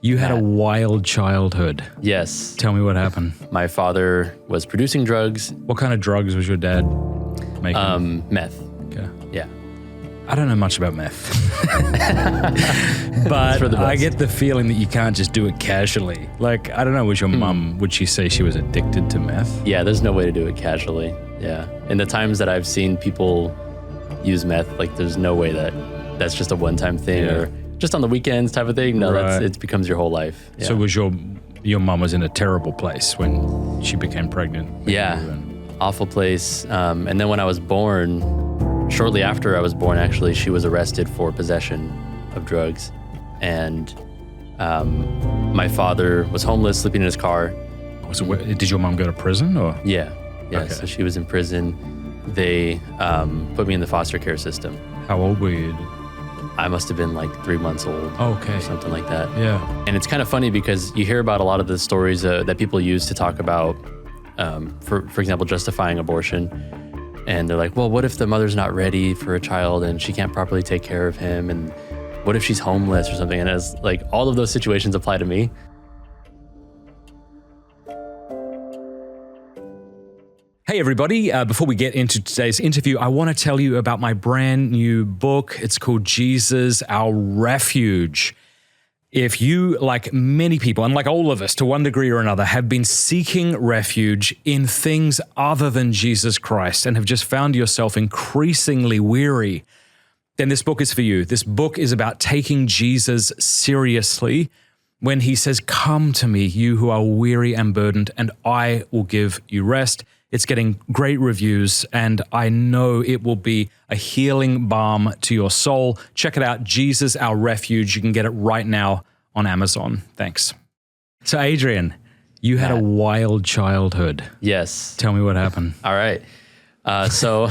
You had a wild childhood. Yes. Tell me what happened. My father was producing drugs. What kind of drugs was your dad making? Meth. Okay. Yeah. I don't know much about meth. But I get the feeling that you can't just do it casually. Like, I don't know, was your mum, would she say she was addicted to meth? Yeah, there's no way to do it casually. Yeah. In the times that I've seen people use meth, like there's no way that that's just a one-time thing or just on the weekends type of thing. No, it becomes your whole life. Yeah. So was your mum was in a terrible place when she became pregnant? Awful place. And then when I was born, shortly after I was born, actually, she was arrested for possession of drugs. And my father was homeless, sleeping in his car. Did your mom go to prison or? Yeah. Okay. So she was in prison. They put me in the foster care system. How old were you? I must have been like 3 months old. Oh, okay. Or something like that. Yeah. And it's kind of funny because you hear about a lot of the stories that people use to talk about, for example, justifying abortion. And they're like, well, what if the mother's not ready for a child and she can't properly take care of him? And what if she's homeless or something? And it's like all of those situations apply to me. Hey everybody, before we get into today's interview, I want to tell you about my brand new book. It's called Jesus, Our Refuge. If you, like many people, and like all of us to one degree or another, have been seeking refuge in things other than Jesus Christ and have just found yourself increasingly weary, then this book is for you. This book is about taking Jesus seriously when he says, "Come to me, you who are weary and burdened, and I will give you rest." It's getting great reviews, and I know it will be a healing balm to your soul. Check it out, Jesus, Our Refuge. You can get it right now on Amazon. Thanks. So, Adrian, you had a wild childhood. Yes. Tell me what happened. All right. So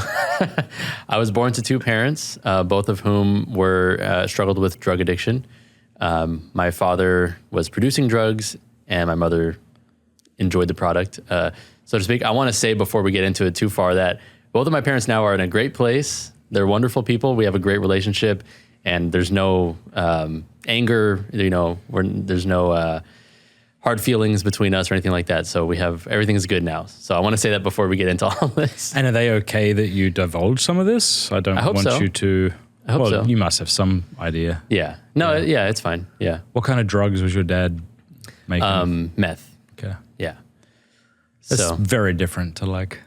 I was born to two parents, both of whom were struggled with drug addiction. My father was producing drugs, and my mother enjoyed the product. So to speak, I want to say before we get into it too far that both of my parents now are in a great place. They're wonderful people. We have a great relationship, and there's no anger. There's no hard feelings between us or anything like that. So everything is good now. So I want to say that before we get into all this. And are they okay that you divulge some of this? I hope want so. you to. I hope so. You must have some idea. Yeah. No. Yeah. It's fine. Yeah. What kind of drugs was your dad making? Meth. Okay. Yeah. That's very different to like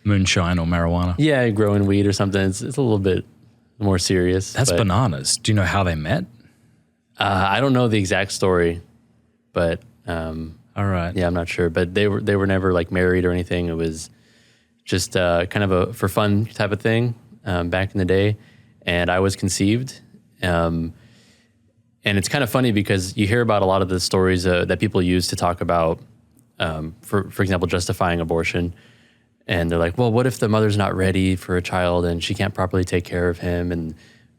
moonshine or marijuana. Yeah, growing weed or something. It's a little bit more serious. That's bananas. Do you know how they met? I don't know the exact story, but all right. Yeah, I'm not sure. But they were never like married or anything. It was just kind of a for fun type of thing back in the day. And I was conceived. And it's kind of funny because you hear about a lot of the stories that people use to talk about, for example, justifying abortion. And they're like, well, what if the mother's not ready for a child and she can't properly take care of him? And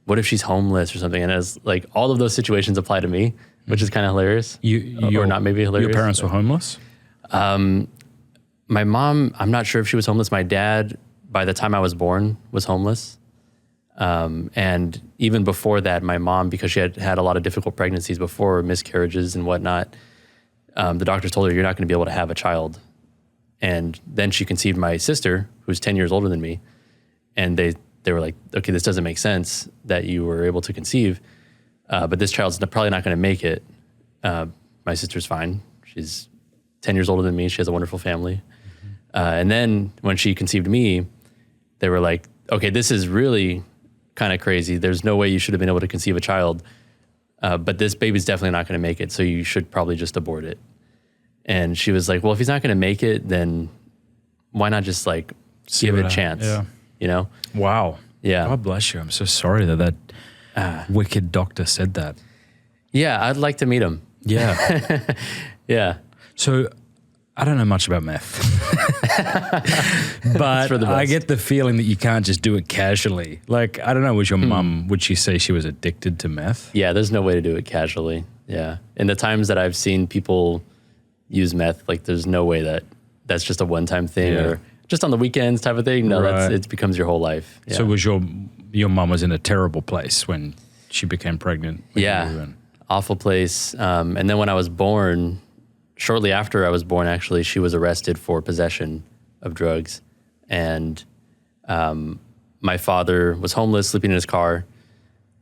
what if she's homeless or something? And it's like all of those situations apply to me, which is kind of hilarious. Or not maybe hilarious. Your parents were homeless? My mom, I'm not sure if she was homeless. My dad, by the time I was born, was homeless. And even before that, my mom, because she had a lot of difficult pregnancies before, miscarriages and whatnot, the doctors told her, you're not going to be able to have a child. And then she conceived my sister, who's 10 years older than me. And they were like, okay, this doesn't make sense that you were able to conceive, but this child's probably not going to make it. My sister's fine. She's 10 years older than me. She has a wonderful family. And then when she conceived me, they were like, okay, this is really kind of crazy. There's no way you should have been able to conceive a child. But this baby's definitely not going to make it, so you should probably just abort it. And she was like, well, if he's not going to make it, then why not just like give it a chance? Yeah. You know? Wow. Yeah. God bless you. I'm so sorry that wicked doctor said that. Yeah, I'd like to meet him. Yeah. Yeah. So I don't know much about meth, but I get the feeling that you can't just do it casually. Like, I don't know, was your mum, would she say she was addicted to meth? Yeah, there's no way to do it casually. Yeah. In the times that I've seen people use meth, like there's no way that that's just a one-time thing or just on the weekends type of thing. No, it becomes your whole life. Yeah. So was your mum was in a terrible place when she became pregnant? Yeah. awful place. And then when I was born, shortly after I was born, actually, she was arrested for possession of drugs. And my father was homeless, sleeping in his car.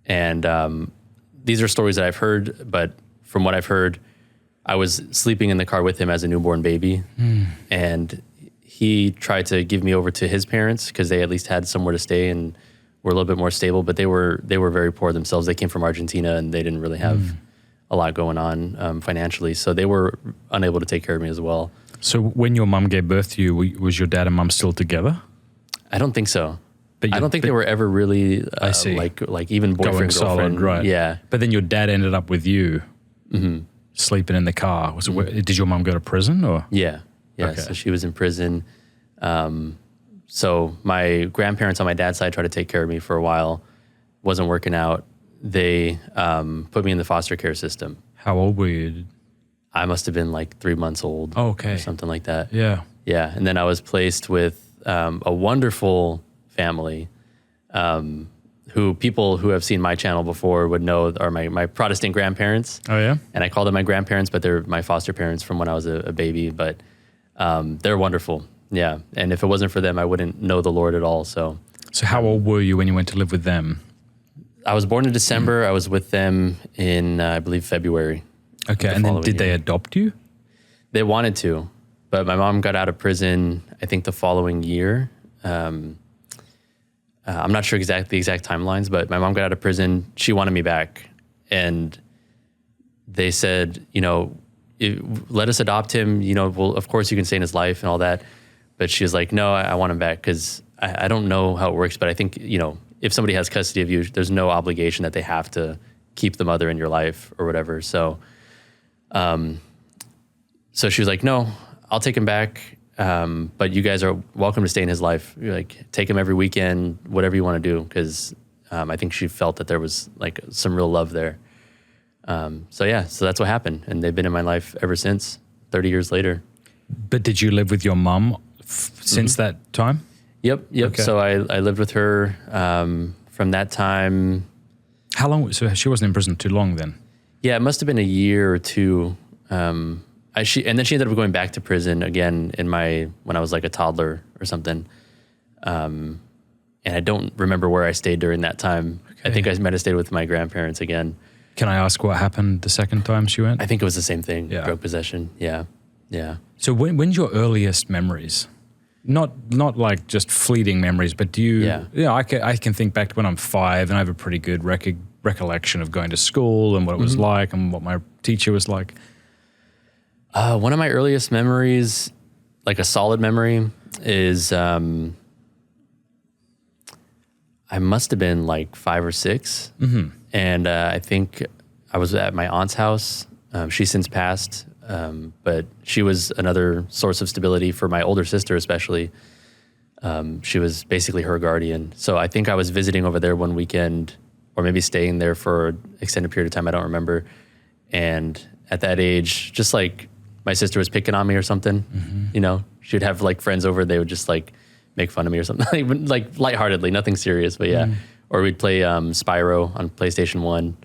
And these are stories that I've heard, but from what I've heard, I was sleeping in the car with him as a newborn baby. And he tried to give me over to his parents because they at least had somewhere to stay and were a little bit more stable, but they were very poor themselves. They came from Argentina and they didn't really have a lot going on financially. So they were unable to take care of me as well. So when your mum gave birth to you, was your dad and mum still together? I don't think so. But I don't think they were ever really like even boyfriend, going girlfriend. solid, right? Yeah. But then your dad ended up with you, sleeping in the car. Did your mum go to prison or? Yeah. Okay. So she was in prison. So my grandparents on my dad's side tried to take care of me for a while. Wasn't working out. They put me in the foster care system. How old were you? I must have been like 3 months old. Oh, okay. Or something like that. Yeah. Yeah. And then I was placed with a wonderful family who people who have seen my channel before would know are my Protestant grandparents. Oh, yeah? And I call them my grandparents, but they're my foster parents from when I was a baby. But they're wonderful. Yeah. And if it wasn't for them, I wouldn't know the Lord at all. So how old were you when you went to live with them? I was born in December. I was with them in, I believe, February. Okay. And then did they adopt you? They wanted to, but my mom got out of prison, I think the following year. I'm not sure the exact timelines, but my mom got out of prison. She wanted me back. And they said, let us adopt him. Well, of course you can stay in his life and all that. But she was like, no, I want him back because I don't know how it works. But I think, if somebody has custody of you, there's no obligation that they have to keep the mother in your life or whatever. So, so she was like, no, I'll take him back. But you guys are welcome to stay in his life. You're like, take him every weekend, whatever you want to do. Cause, I think she felt that there was like some real love there. So that's what happened. And they've been in my life ever since 30 years later. But did you live with your mum since that time? Yep. Okay. So I lived with her, from that time. How long? So she wasn't in prison too long then? Yeah, it must have been a year or two. And then she ended up going back to prison again when I was like a toddler or something. And I don't remember where I stayed during that time. Okay. I think I might have stayed with my grandparents again. Can I ask what happened the second time she went? I think it was the same thing. Yeah. Drug possession. Yeah. So when's your earliest memories? Not like just fleeting memories, but do you? Yeah. I can think back to when I'm 5, and I have a pretty good recollection of going to school and what it was like and what my teacher was like. One of my earliest memories, like a solid memory, is I must have been like 5 or 6, and I think I was at my aunt's house. She's since passed. But she was another source of stability for my older sister, especially. She was basically her guardian. So I think I was visiting over there one weekend, or maybe staying there for an extended period of time. I don't remember. And at that age, just like my sister was picking on me or something, she would have like friends over. They would just like make fun of me or something, like lightheartedly, nothing serious, but yeah. Or we'd play Spyro on PlayStation 1.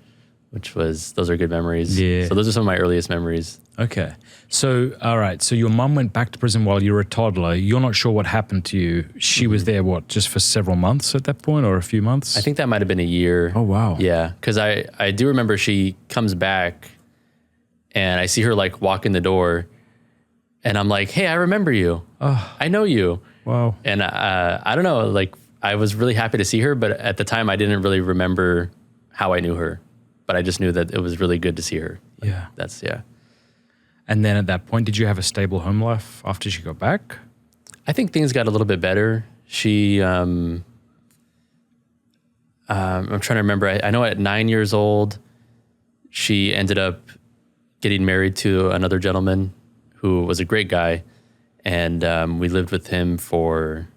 Those are good memories. Yeah. So those are some of my earliest memories. Okay. So, all right. So your mum went back to prison while you were a toddler. You're not sure what happened to you. She was there, just for several months at that point, or a few months? I think that might have been a year. Oh, wow. Yeah. Because I do remember she comes back and I see her like walk in the door and I'm like, hey, I remember you. Oh. I know you. Wow. And I don't know, like I was really happy to see her, but at the time I didn't really remember how I knew her. But I just knew that it was really good to see her. Yeah. And then at that point, did you have a stable home life after she got back? I think things got a little bit better. She, I'm trying to remember. I know at 9 years old, she ended up getting married to another gentleman who was a great guy. And we lived with him for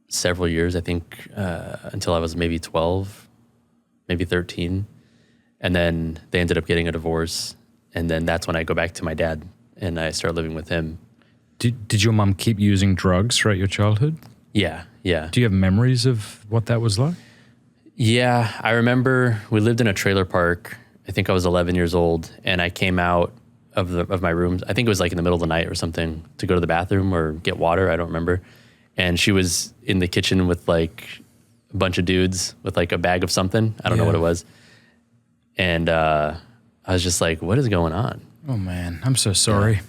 several years, I think, until I was maybe 12. Maybe 13. And then they ended up getting a divorce. And then that's when I go back to my dad and I start living with him. Did your mom keep using drugs throughout your childhood? Yeah. Do you have memories of what that was like? Yeah, I remember we lived in a trailer park. I think I was 11 years old, and I came out of my room. I think it was like in the middle of the night or something to go to the bathroom or get water. I don't remember. And she was in the kitchen with like a bunch of dudes with like a bag of something. I don't know what it was. And I was just like, what is going on? Oh man, I'm so sorry.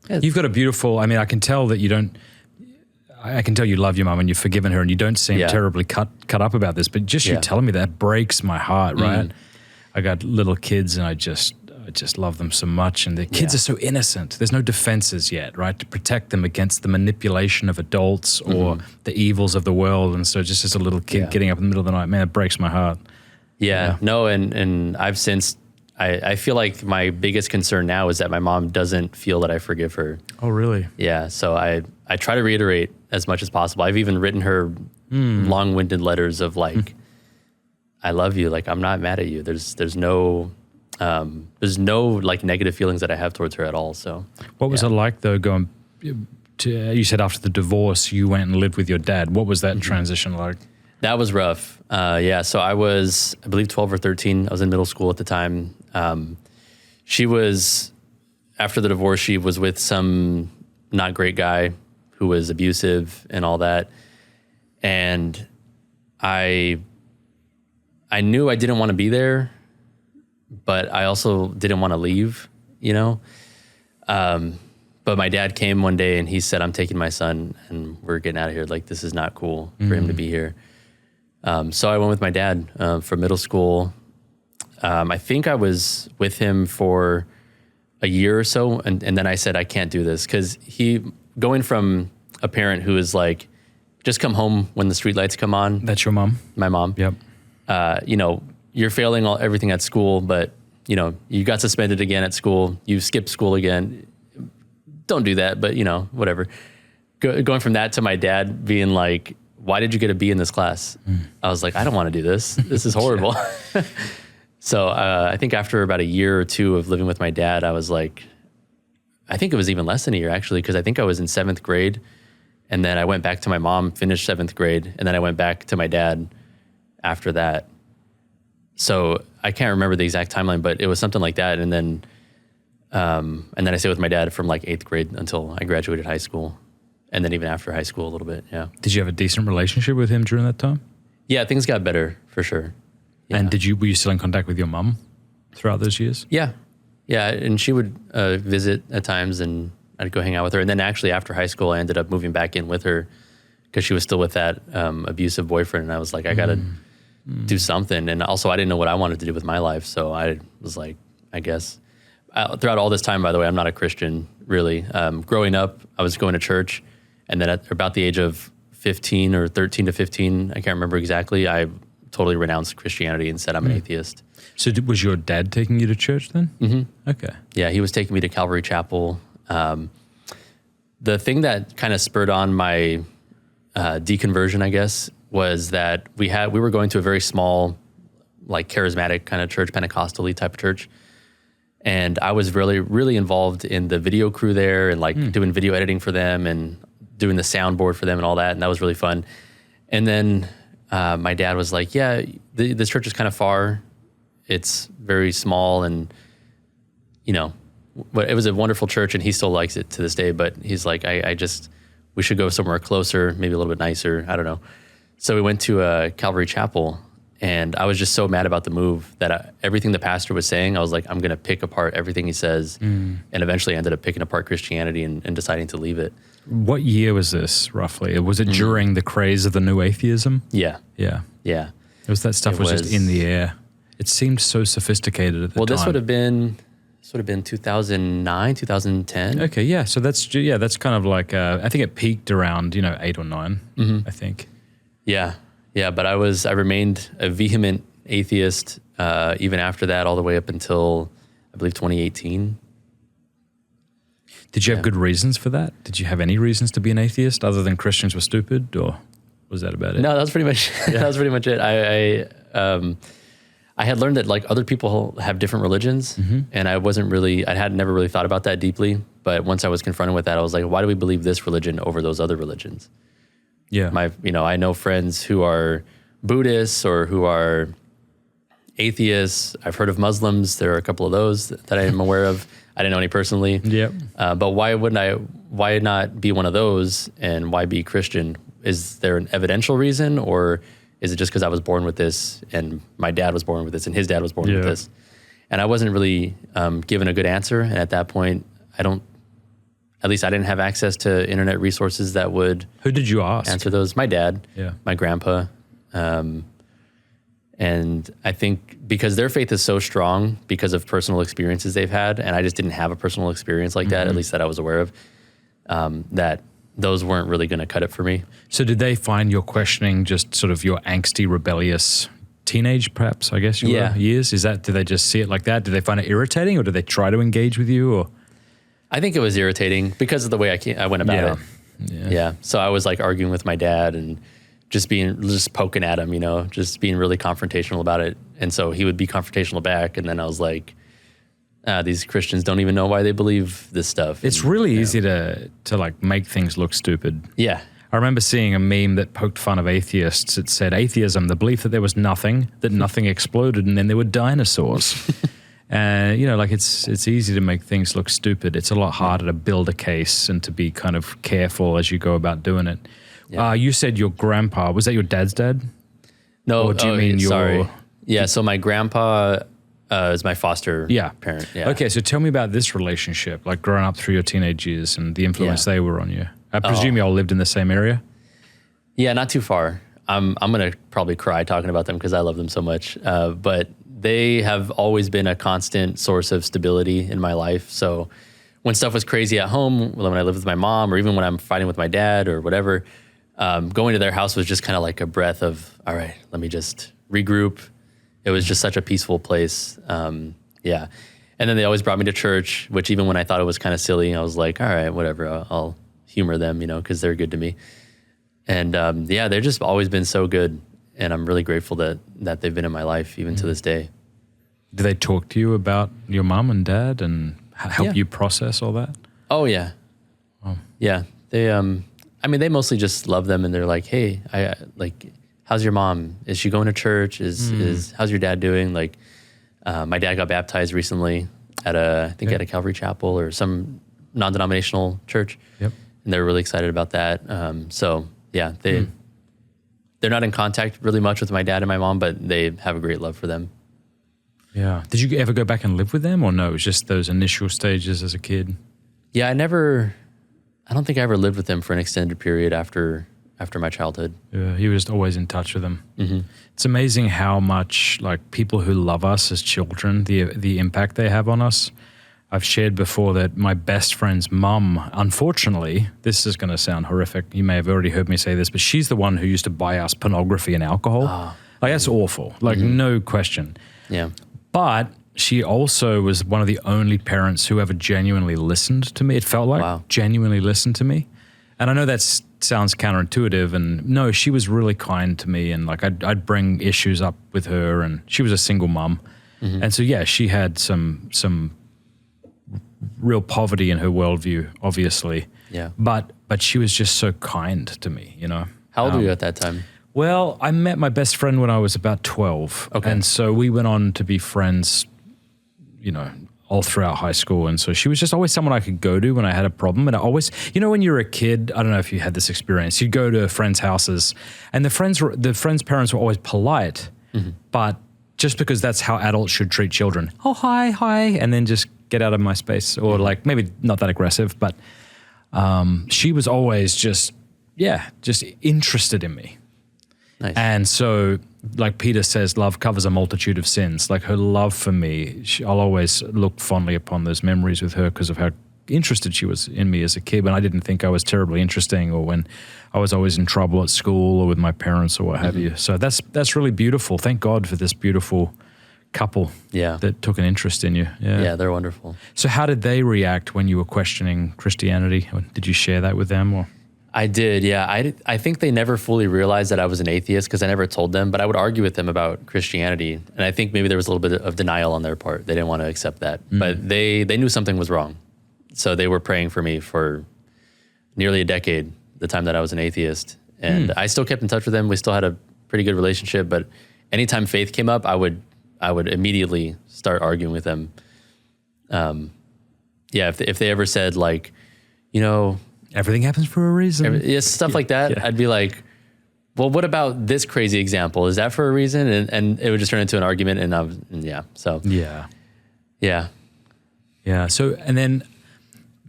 Yeah. You've got a beautiful, I mean, I can tell that you don't, I can tell you love your mum and you've forgiven her and you don't seem terribly cut up about this, but just you telling me that breaks my heart, right? I got little kids and I just love them so much, and the kids are so innocent. There's no defenses yet, right? To protect them against the manipulation of adults or the evils of the world. And so just as a little kid getting up in the middle of the night, man, it breaks my heart. Yeah. No, and I've since, I feel like my biggest concern now is that my mom doesn't feel that I forgive her. Oh, really? Yeah. So I try to reiterate as much as possible. I've even written her long-winded letters of like, I love you. Like, I'm not mad at you. There's no like negative feelings that I have towards her at all. So what was it like though, going to, you said after the divorce, you went and lived with your dad. What was that transition like? That was rough. So I was, I believe 12 or 13. I was in middle school at the time. She was, after the divorce, she was with some not great guy who was abusive and all that. And I knew I didn't want to be there, but I also didn't want to leave, you know? But my dad came one day and he said, I'm taking my son and we're getting out of here. Like, this is not cool for him to be here. So I went with my dad for middle school. I think I was with him for a year or so. And then I said, I can't do this. Because going from a parent who is like, just come home when the streetlights come on. That's your mom? My mom. Yep. You know, you're failing everything at school, but, you know, you got suspended again at school. You skipped school again. Don't do that, but, you know, whatever. Going from that to my dad being like, why did you get a B in this class? I was like, I don't want to do this. This is horrible. So I think after about a year or two of living with my dad, I was like, I think it was even less than a year actually, because I think I was in 7th grade. And then I went back to my mom, finished 7th grade. And then I went back to my dad after that. So I can't remember the exact timeline, but it was something like that. And then I stayed with my dad from like 8th grade until I graduated high school. And then even after high school a little bit, yeah. Did you have a decent relationship with him during that time? Yeah, things got better for sure. Yeah. And were you still in contact with your mom throughout those years? Yeah. Yeah, and she would visit at times and I'd go hang out with her. And then actually after high school, I ended up moving back in with her because she was still with that abusive boyfriend. And I was like, I got to do something. And also I didn't know what I wanted to do with my life. So I was like, I guess. Throughout all this time, by the way, I'm not a Christian, really. Growing up, I was going to church. And then at about the age of 15 or 13 to 15, I can't remember exactly, I totally renounced Christianity and said I'm an atheist. So was your dad taking you to church then? Mm-hmm. Okay. Yeah, he was taking me to Calvary Chapel. The thing that kind of spurred on my deconversion, I guess, was that we were going to a very small, like charismatic kind of church, Pentecostal-y type of church. And I was really, really involved in the video crew there and like doing video editing for them and doing the soundboard for them and all that. And that was really fun. And then my dad was like, yeah, this church is kind of far. It's very small and, you know, but it was a wonderful church and he still likes it to this day. But he's like, we should go somewhere closer, maybe a little bit nicer. I don't know. So we went to Calvary Chapel and I was just so mad about the move that everything the pastor was saying, I was like, I'm going to pick apart everything he says. And eventually I ended up picking apart Christianity and deciding to leave it. What year was this, roughly? Was it during the craze of the new atheism? Yeah. Yeah. Yeah. It was that stuff was just in the air. It seemed so sophisticated at the time. Well, this would have been 2009, 2010. Okay, yeah. So that's kind of like, I think it peaked around, 8 or 9, I think. Yeah. Yeah, but I remained a vehement atheist even after that, all the way up until, I believe, 2018. Did you have good reasons for that? Did you have any reasons to be an atheist other than Christians were stupid, or was that about it? No, that was pretty much that was pretty much it. I had learned that like other people have different religions, and I had never really thought about that deeply. But once I was confronted with that, I was like, why do we believe this religion over those other religions? Yeah. I know friends who are Buddhists or who are atheists. I've heard of Muslims. There are a couple of those that I am aware of. I didn't know any personally. Yep. But why not be one of those, and why be Christian? Is there an evidential reason, or is it just because I was born with this and my dad was born with this and his dad was born with this? And I wasn't really given a good answer. And at that point, at least I didn't have access to internet resources that would. Who did you ask? Answer those. My dad, Yeah. my grandpa. And I think because their faith is so strong because of personal experiences they've had, and I just didn't have a personal experience like that, at least that I was aware of, that those weren't really going to cut it for me. So did they find your questioning just sort of your angsty, rebellious teenage, perhaps, I guess, years? Did they just see it like that? Did they find it irritating, or did they try to engage with you? Or I think it was irritating because of the way I went about it. Yeah. So I was like arguing with my dad and just poking at him, just being really confrontational about it. And so he would be confrontational back. And then I was like, these Christians don't even know why they believe this stuff. It's really easy to like make things look stupid. Yeah. I remember seeing a meme that poked fun of atheists. It said, atheism, the belief that there was nothing, that nothing exploded, and then there were dinosaurs. And, it's easy to make things look stupid. It's a lot harder to build a case and to be kind of careful as you go about doing it. Yeah. You said your grandpa, was that your dad's dad? No, or do you mean sorry. Yeah, so my grandpa is my foster parent. Yeah. Okay, so tell me about this relationship, like growing up through your teenage years and the influence they were on you. I presume you all lived in the same area? Yeah, not too far. I'm going to probably cry talking about them because I love them so much. But they have always been a constant source of stability in my life. So when stuff was crazy at home, when I lived with my mom, or even when I'm fighting with my dad or whatever, going to their house was just kind of like a breath of, all right, let me just regroup. It was just such a peaceful place. And then they always brought me to church, which even when I thought it was kind of silly, I was like, all right, whatever, I'll humor them, because they're good to me. And they've just always been so good. And I'm really grateful that they've been in my life even to this day. Do they talk to you about your mom and dad and help you process all that? Oh, yeah. Oh. Yeah. They, they mostly just love them, and they're like, hey, how's your mom? Is she going to church? How's your dad doing? Like, my dad got baptized recently at a Calvary Chapel or some non-denominational church. Yep. And they're really excited about that. They're not in contact really much with my dad and my mom, but they have a great love for them. Yeah. Did you ever go back and live with them, or no? It was just those initial stages as a kid? Yeah, I don't think I ever lived with them for an extended period after my childhood. Yeah, he was always in touch with them. Mm-hmm. It's amazing how much like people who love us as children, the impact they have on us. I've shared before that my best friend's mum, unfortunately, this is going to sound horrific. You may have already heard me say this, but she's the one who used to buy us pornography and alcohol. Like, that's awful. Like, no question. Yeah. But she also was one of the only parents who ever genuinely listened to me. It felt like genuinely listened to me. And I know that sounds counterintuitive, and no, she was really kind to me, and like I'd bring issues up with her, and she was a single mom. Mm-hmm. And so, yeah, she had some real poverty in her worldview, obviously. Yeah. But she was just so kind to me, How old were you at that time? Well, I met my best friend when I was about 12. Okay. And so we went on to be friends, all throughout high school. And so she was just always someone I could go to when I had a problem. And I always, when you're a kid, I don't know if you had this experience, you'd go to friends' houses, and the friends' parents were always polite, but just because that's how adults should treat children. Oh, hi, and then just get out of my space, or like maybe not that aggressive, but she was always just interested in me. Nice. And so, like Peter says, love covers a multitude of sins. Like, her love for me, I'll always look fondly upon those memories with her because of how interested she was in me as a kid when I didn't think I was terribly interesting, or when I was always in trouble at school or with my parents or what have you. So that's really beautiful. Thank God for this beautiful couple that took an interest in you. Yeah, they're wonderful. So how did they react when you were questioning Christianity? Did you share that with them? Or? I did, yeah. I think they never fully realized that I was an atheist because I never told them, but I would argue with them about Christianity. And I think maybe there was a little bit of denial on their part. They didn't want to accept that. But they knew something was wrong. So they were praying for me for nearly a decade, the time that I was an atheist. And I still kept in touch with them. We still had a pretty good relationship. But anytime faith came up, I would immediately start arguing with them. If they ever said like, everything happens for a reason. Stuff like that. Yeah. I'd be like, well, what about this crazy example? Is that for a reason? And it would just turn into an argument. So, and then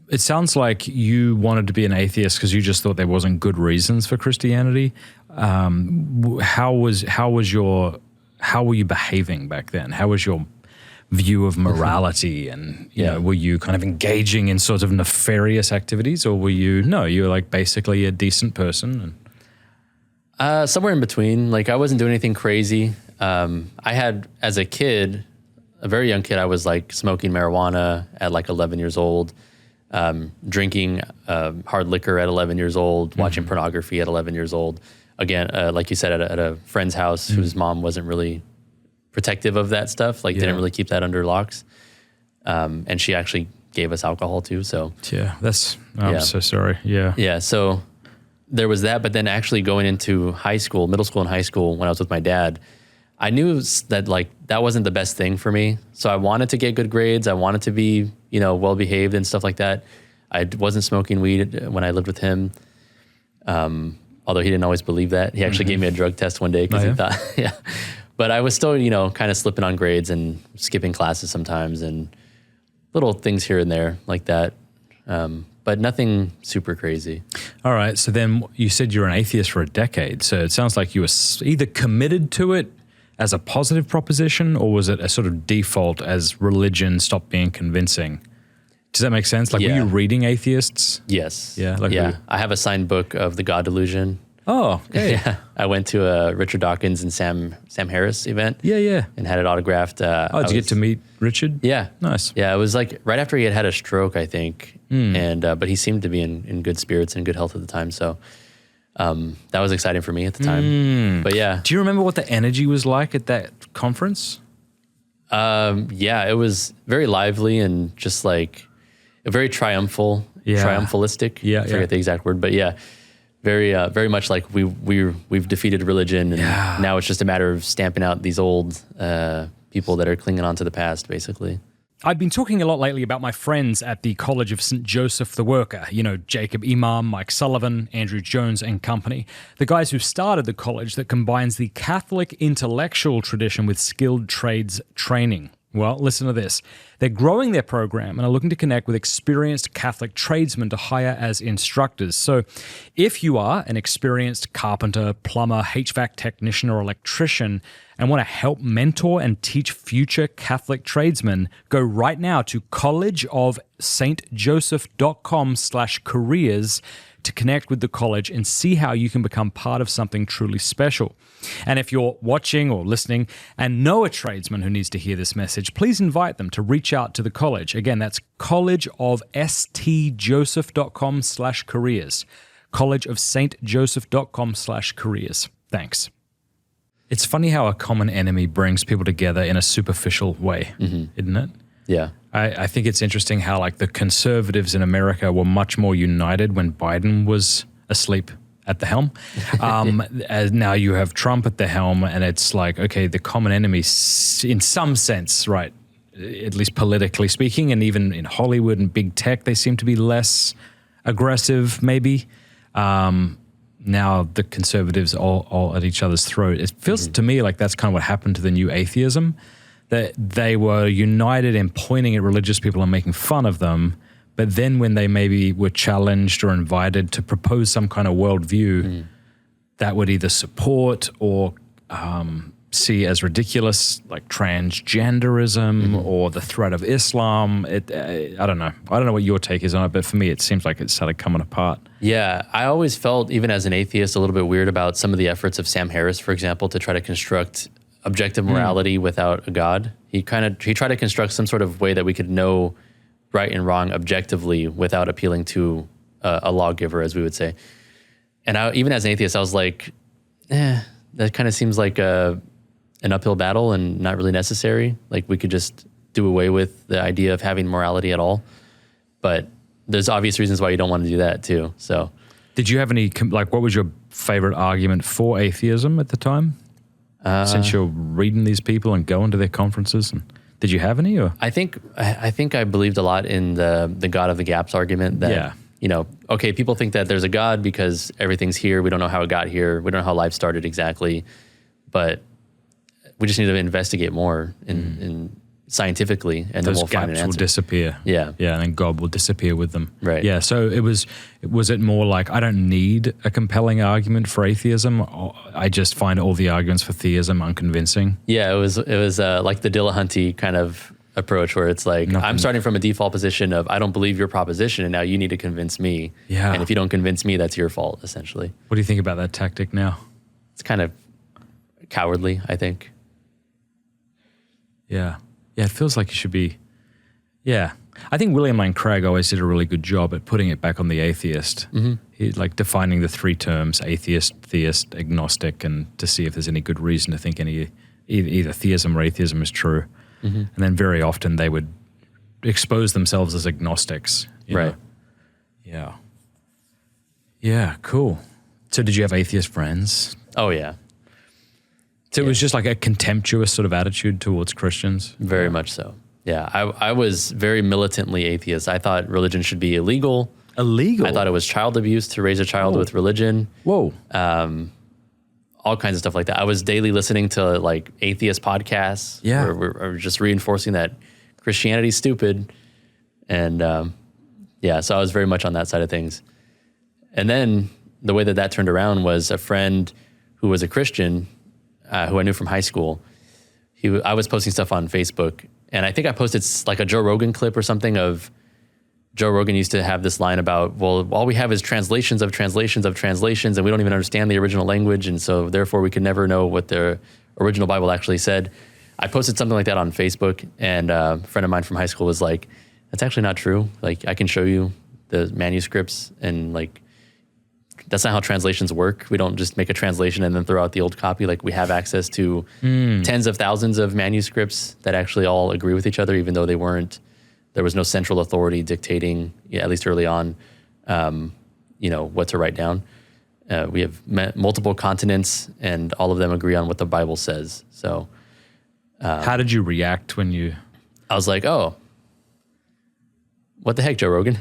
it sounds like you wanted to be an atheist because you just thought there wasn't good reasons for Christianity. How were you behaving back then? How was your view of morality? And, were you kind of engaging in sort of nefarious activities, or you were like basically a decent person? Somewhere in between. Like, I wasn't doing anything crazy. I had, as a kid, a very young kid, I was like smoking marijuana at like 11 years old, drinking hard liquor at 11 years old, watching pornography at 11 years old. Again, like you said, at a friend's house whose mom wasn't really protective of that stuff, didn't really keep that under locks. And she actually gave us alcohol too. So I'm so sorry. Yeah. Yeah. So there was that, but then actually going into middle school and high school, when I was with my dad, I knew that that wasn't the best thing for me. So I wanted to get good grades. I wanted to be, well behaved and stuff like that. I wasn't smoking weed when I lived with him. Although he didn't always believe that. He actually gave me a drug test one day because he thought, But I was still, kind of slipping on grades and skipping classes sometimes and little things here and there like that. But nothing super crazy. All right. So then you said you're an atheist for a decade. So it sounds like you were either committed to it as a positive proposition, or was it a sort of default as religion stopped being convincing? Does that make sense? Were you reading atheists? Yes. Yeah. I have a signed book of The God Delusion. Oh, okay. Yeah. I went to a Richard Dawkins and Sam Harris event. Yeah. And had it autographed. Did you get to meet Richard? Yeah. Nice. Yeah, it was like right after he had a stroke, I think. And but he seemed to be in good spirits and good health at the time. So that was exciting for me at the time. But yeah. Do you remember what the energy was like at that conference? It was very lively and just like very triumphalistic. Yeah. I forget the exact word, but yeah. Very much like we've defeated religion, and now it's just a matter of stamping out these old people that are clinging on to the past, basically. I've been talking a lot lately about my friends at the College of St. Joseph the Worker, Jacob Imam, Mike Sullivan, Andrew Jones and company, the guys who started the college that combines the Catholic intellectual tradition with skilled trades training. Well, listen to this. They're growing their program and are looking to connect with experienced Catholic tradesmen to hire as instructors. So if you are an experienced carpenter, plumber, HVAC technician, or electrician and want to help mentor and teach future Catholic tradesmen, go right now to collegeofstjoseph.com/careers to connect with the college and see how you can become part of something truly special. And if you're watching or listening and know a tradesman who needs to hear this message, please invite them to reach out to the college. Again, that's collegeofstjoseph.com/careers. collegeofstjoseph.com/careers. Thanks. It's funny how a common enemy brings people together in a superficial way, isn't it? Yeah. I think it's interesting how the conservatives in America were much more united when Biden was asleep at the helm. As now you have Trump at the helm, and it's like, okay, the common enemy in some sense, right, at least politically speaking, and even in Hollywood and big tech, they seem to be less aggressive maybe. Now the conservatives all at each other's throat. It feels to me like that's kind of what happened to the new atheism, that they were united in pointing at religious people and making fun of them. But then when they maybe were challenged or invited to propose some kind of worldview that would either support or see as ridiculous, like transgenderism or the threat of Islam. I don't know. I don't know what your take is on it, but for me, it seems like it started coming apart. Yeah, I always felt, even as an atheist, a little bit weird about some of the efforts of Sam Harris, for example, to try to construct objective morality without a God. He tried to construct some sort of way that we could know right and wrong objectively without appealing to a lawgiver, as we would say. And even as an atheist, I was like, that kind of seems like an uphill battle and not really necessary. Like we could just do away with the idea of having morality at all. But there's obvious reasons why you don't want to do that too. So Did you have any, what was your favorite argument for atheism at the time? Since you're reading these people and going to their conferences, and did you have any? Or I think I believed a lot in the God of the gaps argument that, okay, people think that there's a God because everything's here. We don't know how it got here. We don't know how life started exactly, but we just need to investigate more in scientifically, and those then we'll find an gaps answer. will disappear. Yeah, and then God will disappear with them. Right. Yeah. So was it more like, I don't need a compelling argument for atheism. I just find all the arguments for theism unconvincing. Yeah, it was like the Dillahunty kind of approach, where it's like, I'm starting from a default position of I don't believe your proposition, and now you need to convince me. Yeah. And if you don't convince me, that's your fault, essentially. What do you think about that tactic now? It's kind of cowardly, I think. Yeah. Yeah, it feels like you should be. Yeah. I think William Lane Craig always did a really good job at putting it back on the atheist. Mm-hmm. He defining the three terms, atheist, theist, agnostic, and to see if there's any good reason to think either theism or atheism is true. Mm-hmm. And then very often they would expose themselves as agnostics. Right. know? Yeah. Yeah, cool. So did you have atheist friends? Oh, yeah. So it was just like a contemptuous sort of attitude towards Christians? Very much so. Yeah, I was very militantly atheist. I thought religion should be illegal. Illegal? I thought it was child abuse to raise a child with religion. Whoa. All kinds of stuff like that. I was daily listening to like atheist podcasts. Yeah. Where we're just reinforcing that Christianity's stupid. And so I was very much on that side of things. And then the way that turned around was a friend who was a Christian, who I knew from high school. I was posting stuff on Facebook, and I think I posted like a Joe Rogan clip or something of Joe Rogan used to have this line about, well, all we have is translations of translations of translations, and we don't even understand the original language, and so therefore we could never know what the original Bible actually said. I posted something like that on Facebook, and a friend of mine from high school was like, that's actually not true. Like, I can show you the manuscripts, and like, that's not how translations work. We don't just make a translation and then throw out the old copy. Like, we have access to tens of thousands of manuscripts that actually all agree with each other, even though there was no central authority dictating, at least early on, what to write down. We have multiple continents, and all of them agree on what the Bible says. So, how did you react when you? I was like, oh, what the heck, Joe Rogan?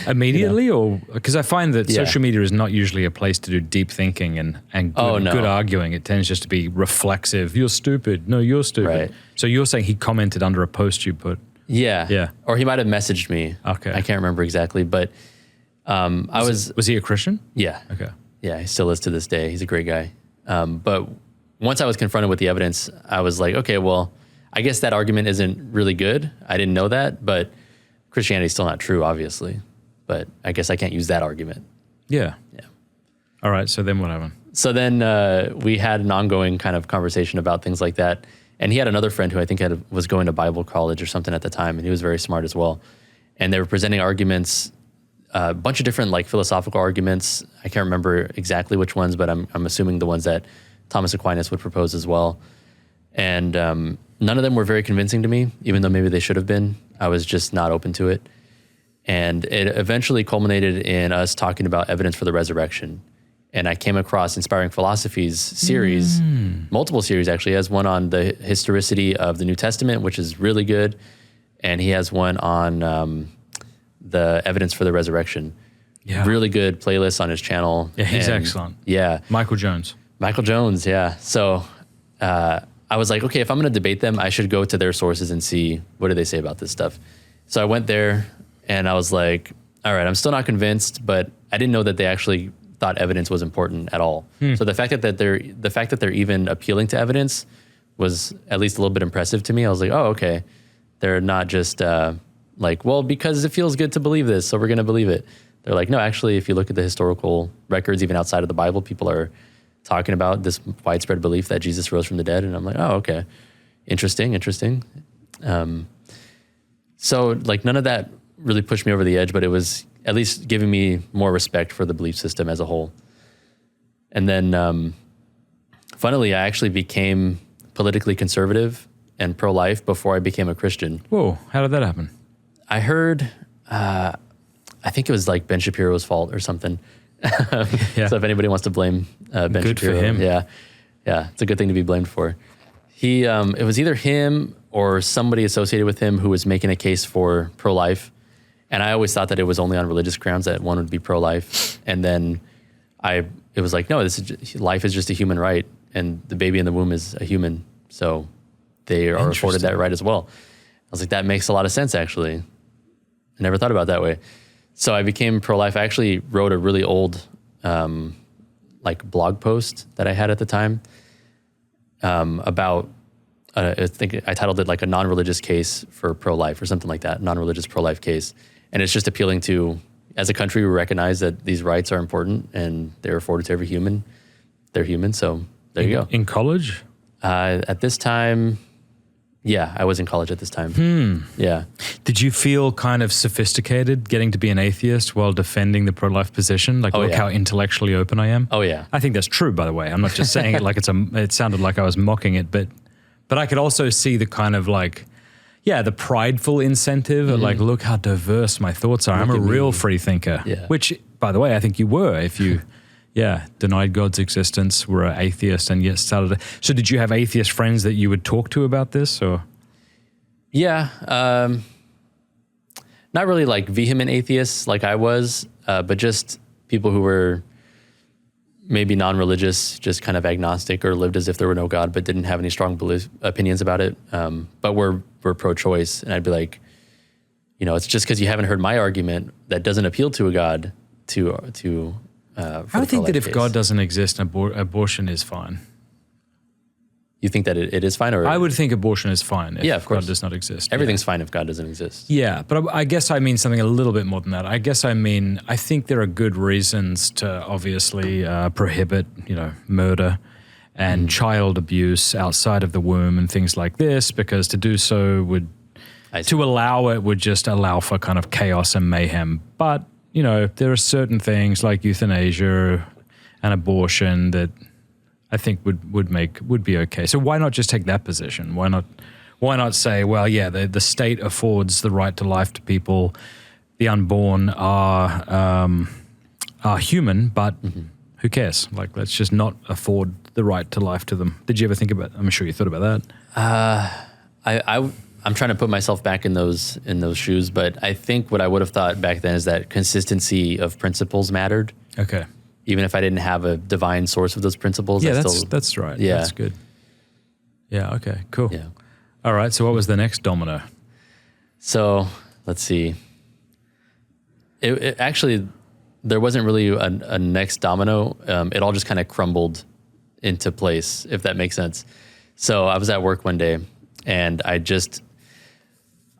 Immediately, or because I find that social media is not usually a place to do deep thinking and good arguing. It tends just to be reflexive. You're stupid. No, you're stupid. Right. So you're saying he commented under a post you put? Yeah. Yeah. Or he might have messaged me. Okay. I can't remember exactly, but Was he a Christian? Yeah. Okay. Yeah, he still is to this day. He's a great guy. But once I was confronted with the evidence, I was like, okay, well, I guess that argument isn't really good. I didn't know that, but Christianity is still not true, obviously. But I guess I can't use that argument. Yeah. Yeah. All right. So then what happened? So then we had an ongoing kind of conversation about things like that. And he had another friend who I think was going to Bible college or something at the time, and he was very smart as well. And they were presenting arguments, a bunch of different like philosophical arguments. I can't remember exactly which ones, but I'm assuming the ones that Thomas Aquinas would propose as well. And none of them were very convincing to me, even though maybe they should have been. I was just not open to it. And it eventually culminated in us talking about evidence for the resurrection. And I came across Inspiring Philosophy's series, multiple series actually. He has one on the historicity of the New Testament, which is really good. And he has one on the evidence for the resurrection. Yeah. Really good playlist on his channel. Yeah, he's excellent. Yeah. Michael Jones, yeah. So I was like, okay, if I'm going to debate them, I should go to their sources and see what do they say about this stuff. So I went there and I was like, all right, I'm still not convinced, but I didn't know that they actually thought evidence was important at all. So the fact that they're even appealing to evidence was at least a little bit impressive to me. I was like, oh, okay. They're not just like, well, because it feels good to believe this, so we're going to believe it. They're like, no, actually, if you look at the historical records, even outside of the Bible, people are talking about this widespread belief that Jesus rose from the dead. And I'm like, oh, okay. Interesting. So like none of that really pushed me over the edge, but it was at least giving me more respect for the belief system as a whole. And then funnily, I actually became politically conservative and pro-life before I became a Christian. Whoa, how did that happen? I heard, I think it was like Ben Shapiro's fault or something. Yeah. So if anybody wants to blame Ben Good Shapiro, for him. yeah, it's a good thing to be blamed for. It was either him or somebody associated with him who was making a case for pro-life. And I always thought that it was only on religious grounds that one would be pro-life. And then it was like, no, life is just a human right. And the baby in the womb is a human. So they are afforded that right as well. I was like, that makes a lot of sense, actually. I never thought about it that way. So I became pro-life. I actually wrote a really old blog post that I had at the time about, I think I titled it like a non-religious case for pro-life or something like that, non-religious pro-life case. And it's just appealing to, as a country, we recognize that these rights are important and they're afforded to every human. They're human, so there you go. In college? At this time, yeah, I was in college at this time. Yeah. Did you feel kind of sophisticated getting to be an atheist while defending the pro-life position? Like, look how intellectually open I am. Oh, yeah. I think that's true, by the way. I'm not just saying it like it sounded like I was mocking it, but I could also see the kind of like, the prideful incentive of like, look how diverse my thoughts are. I'm a real free thinker, which, by the way, I think you were if you, denied God's existence, were an atheist and yet started. So did you have atheist friends that you would talk to about this or? Yeah. Not really like vehement atheists like I was, but just people who were maybe non-religious, just kind of agnostic or lived as if there were no God, but didn't have any strong opinions about it. But were pro-choice. And I'd be like, it's just because you haven't heard my argument that doesn't appeal to a God I would think that if God doesn't exist, abortion is fine. You think that it is fine? Or I would think abortion is fine if of course. God does not exist. Everything's fine if God doesn't exist. Yeah, but I guess I mean something a little bit more than that. I guess I mean, I think there are good reasons to obviously prohibit, murder and child abuse outside of the womb and things like this, because to do so would just allow for kind of chaos and mayhem. But there are certain things like euthanasia and abortion that I think would be okay. So why not just take that position? Why not say, well, the state affords the right to life to people. The unborn are human, but who cares? Like, let's just not afford the right to life to them. Did you ever think about? I'm sure you thought about that. I'm trying to put myself back in those shoes, but I think what I would have thought back then is that consistency of principles mattered. Okay. Even if I didn't have a divine source of those principles. Yeah, that's right. Yeah. That's good. Yeah, okay, cool. Yeah. All right, so what was the next domino? So, let's see. It actually, there wasn't really a next domino. It all just kind of crumbled into place, if that makes sense. So I was at work one day, and I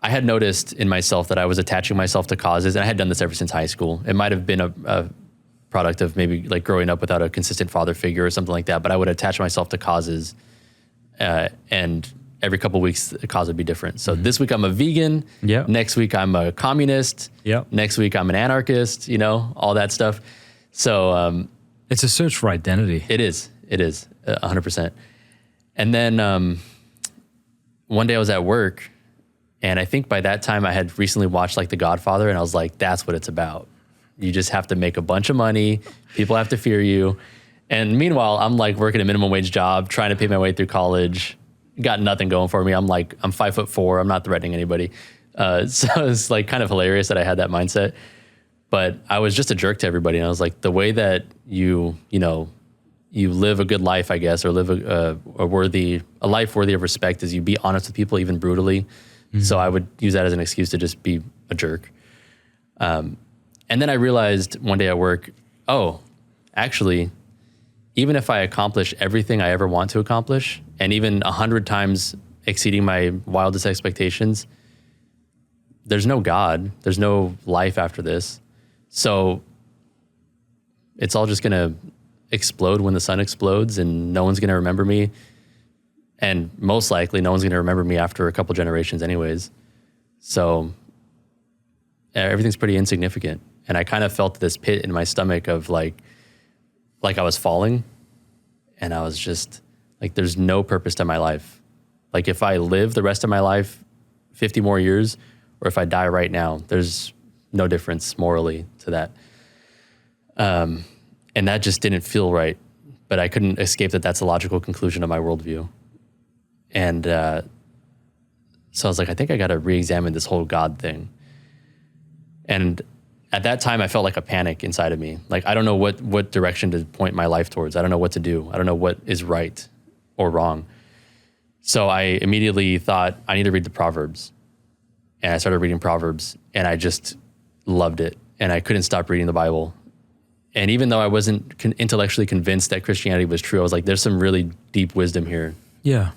had noticed in myself that I was attaching myself to causes, and I had done this ever since high school. It might have been a product of maybe like growing up without a consistent father figure or something like that, but I would attach myself to causes, and every couple of weeks the cause would be different. So this week I'm a vegan. Yep. Next week I'm a communist. Yep. Next week I'm an anarchist, all that stuff. So it's a search for identity. It is 100%. And then one day I was at work, and I think by that time I had recently watched like The Godfather, and I was like, that's what it's about. You just have to make a bunch of money. People have to fear you. And meanwhile, I'm like working a minimum wage job, trying to pay my way through college. Got nothing going for me. I'm 5'4". I'm not threatening anybody. So it's like kind of hilarious that I had that mindset. But I was just a jerk to everybody. And I was like, the way that you live a good life, I guess, or live a life worthy of respect is you be honest with people, even brutally. Mm-hmm. So I would use that as an excuse to just be a jerk. And then I realized one day at work, actually, even if I accomplish everything I ever want to accomplish, and even 100 times exceeding my wildest expectations, there's no God, there's no life after this. So it's all just going to explode when the sun explodes, and no one's going to remember me. And most likely no one's going to remember me after a couple generations anyways. So everything's pretty insignificant. And I kind of felt this pit in my stomach of like I was falling, and I was just like, there's no purpose to my life. Like if I live the rest of my life 50 more years, or if I die right now, there's no difference morally to that. And that just didn't feel right. But I couldn't escape that that's a logical conclusion of my worldview. And so I was like, I think I got to re-examine this whole God thing. And at that time, I felt like a panic inside of me. Like, I don't know what direction to point my life towards. I don't know what to do. I don't know what is right or wrong. So I immediately thought, I need to read the Proverbs. And I started reading Proverbs, and I just loved it. And I couldn't stop reading the Bible. And even though I wasn't intellectually convinced that Christianity was true, I was like, there's some really deep wisdom here. Yeah.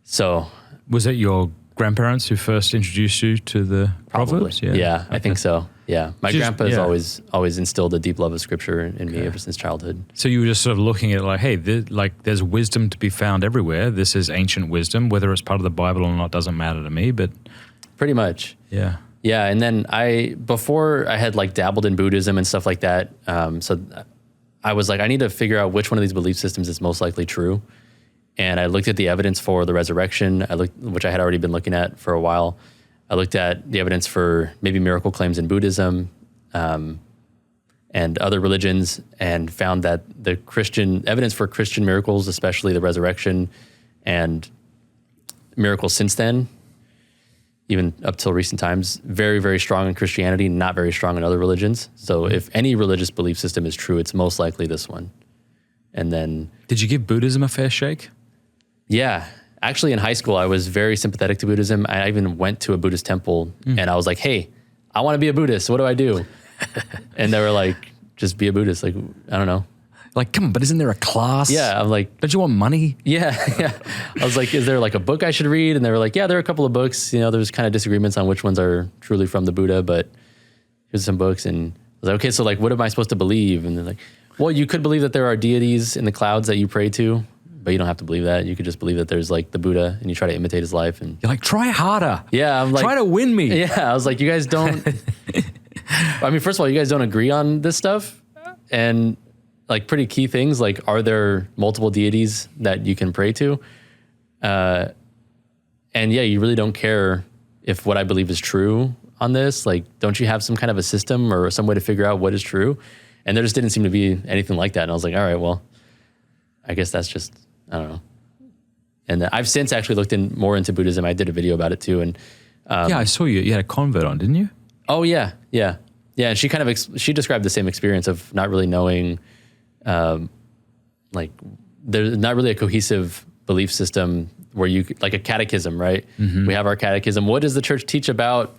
So. Was it your grandparents who first introduced you to the Proverbs? Yeah, okay. I think so. Yeah. My grandpa has always instilled a deep love of scripture in me ever since childhood. So you were just sort of looking at it like, hey, there's wisdom to be found everywhere. This is ancient wisdom. Whether it's part of the Bible or not doesn't matter to me, but. Pretty much. Yeah. Yeah, and then before I had like dabbled in Buddhism and stuff like that, so I was like, I need to figure out which one of these belief systems is most likely true. And I looked at the evidence for the resurrection, which I had already been looking at for a while. I looked at the evidence for maybe miracle claims in Buddhism and other religions, and found that the Christian evidence for Christian miracles, especially the resurrection and miracles since then, even up till recent times, very, very strong in Christianity, not very strong in other religions. So if any religious belief system is true, it's most likely this one. And then... Did you give Buddhism a fair shake? Yeah. Actually, in high school, I was very sympathetic to Buddhism. I even went to a Buddhist temple and I was like, hey, I want to be a Buddhist. What do I do? And they were like, just be a Buddhist. Like, I don't know. Like, come on, but isn't there a class? Yeah, I'm like... Don't you want money? Yeah. I was like, is there like a book I should read? And they were like, yeah, there are a couple of books. You know, there's kind of disagreements on which ones are truly from the Buddha, but here's some books. And I was like, okay, so like, what am I supposed to believe? And they're like, well, you could believe that there are deities in the clouds that you pray to, but you don't have to believe that. You could just believe that there's like the Buddha and you try to imitate his life. And you're like, try harder. Yeah, I'm like... Try to win me. Yeah, I was like, you guys don't... I mean, first of all, you guys don't agree on this stuff. And... like pretty key things, like are there multiple deities that you can pray to? And yeah, you really don't care if what I believe is true on this. Like, don't you have some kind of a system or some way to figure out what is true? And there just didn't seem to be anything like that. And I was like, all right, well, I guess that's just, I don't know. And I've since actually looked more into Buddhism. I did a video about it too. And yeah, I saw you had a convert on, didn't you? Oh yeah. And she kind of, she described the same experience of not really knowing, like there's not really a cohesive belief system where you like a catechism, right? Mm-hmm. We have our catechism. What does the church teach about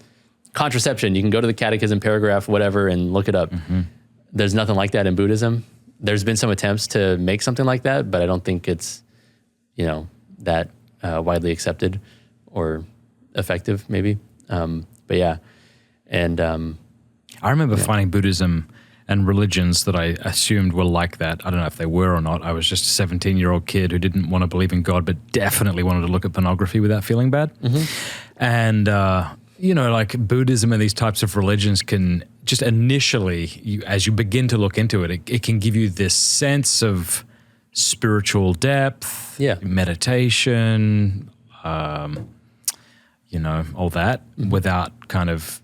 contraception? You can go to the catechism paragraph, whatever, and look it up. Mm-hmm. There's nothing like that in Buddhism. There's been some attempts to make something like that, but I don't think it's, that widely accepted or effective maybe. But yeah. And, I remember finding Buddhism and religions that I assumed were like that. I don't know if they were or not. I was just a 17-year-old kid who didn't want to believe in God, but definitely wanted to look at pornography without feeling bad. Mm-hmm. And, like Buddhism and these types of religions can just initially, as you begin to look into it, it can give you this sense of spiritual depth, meditation, all that, without kind of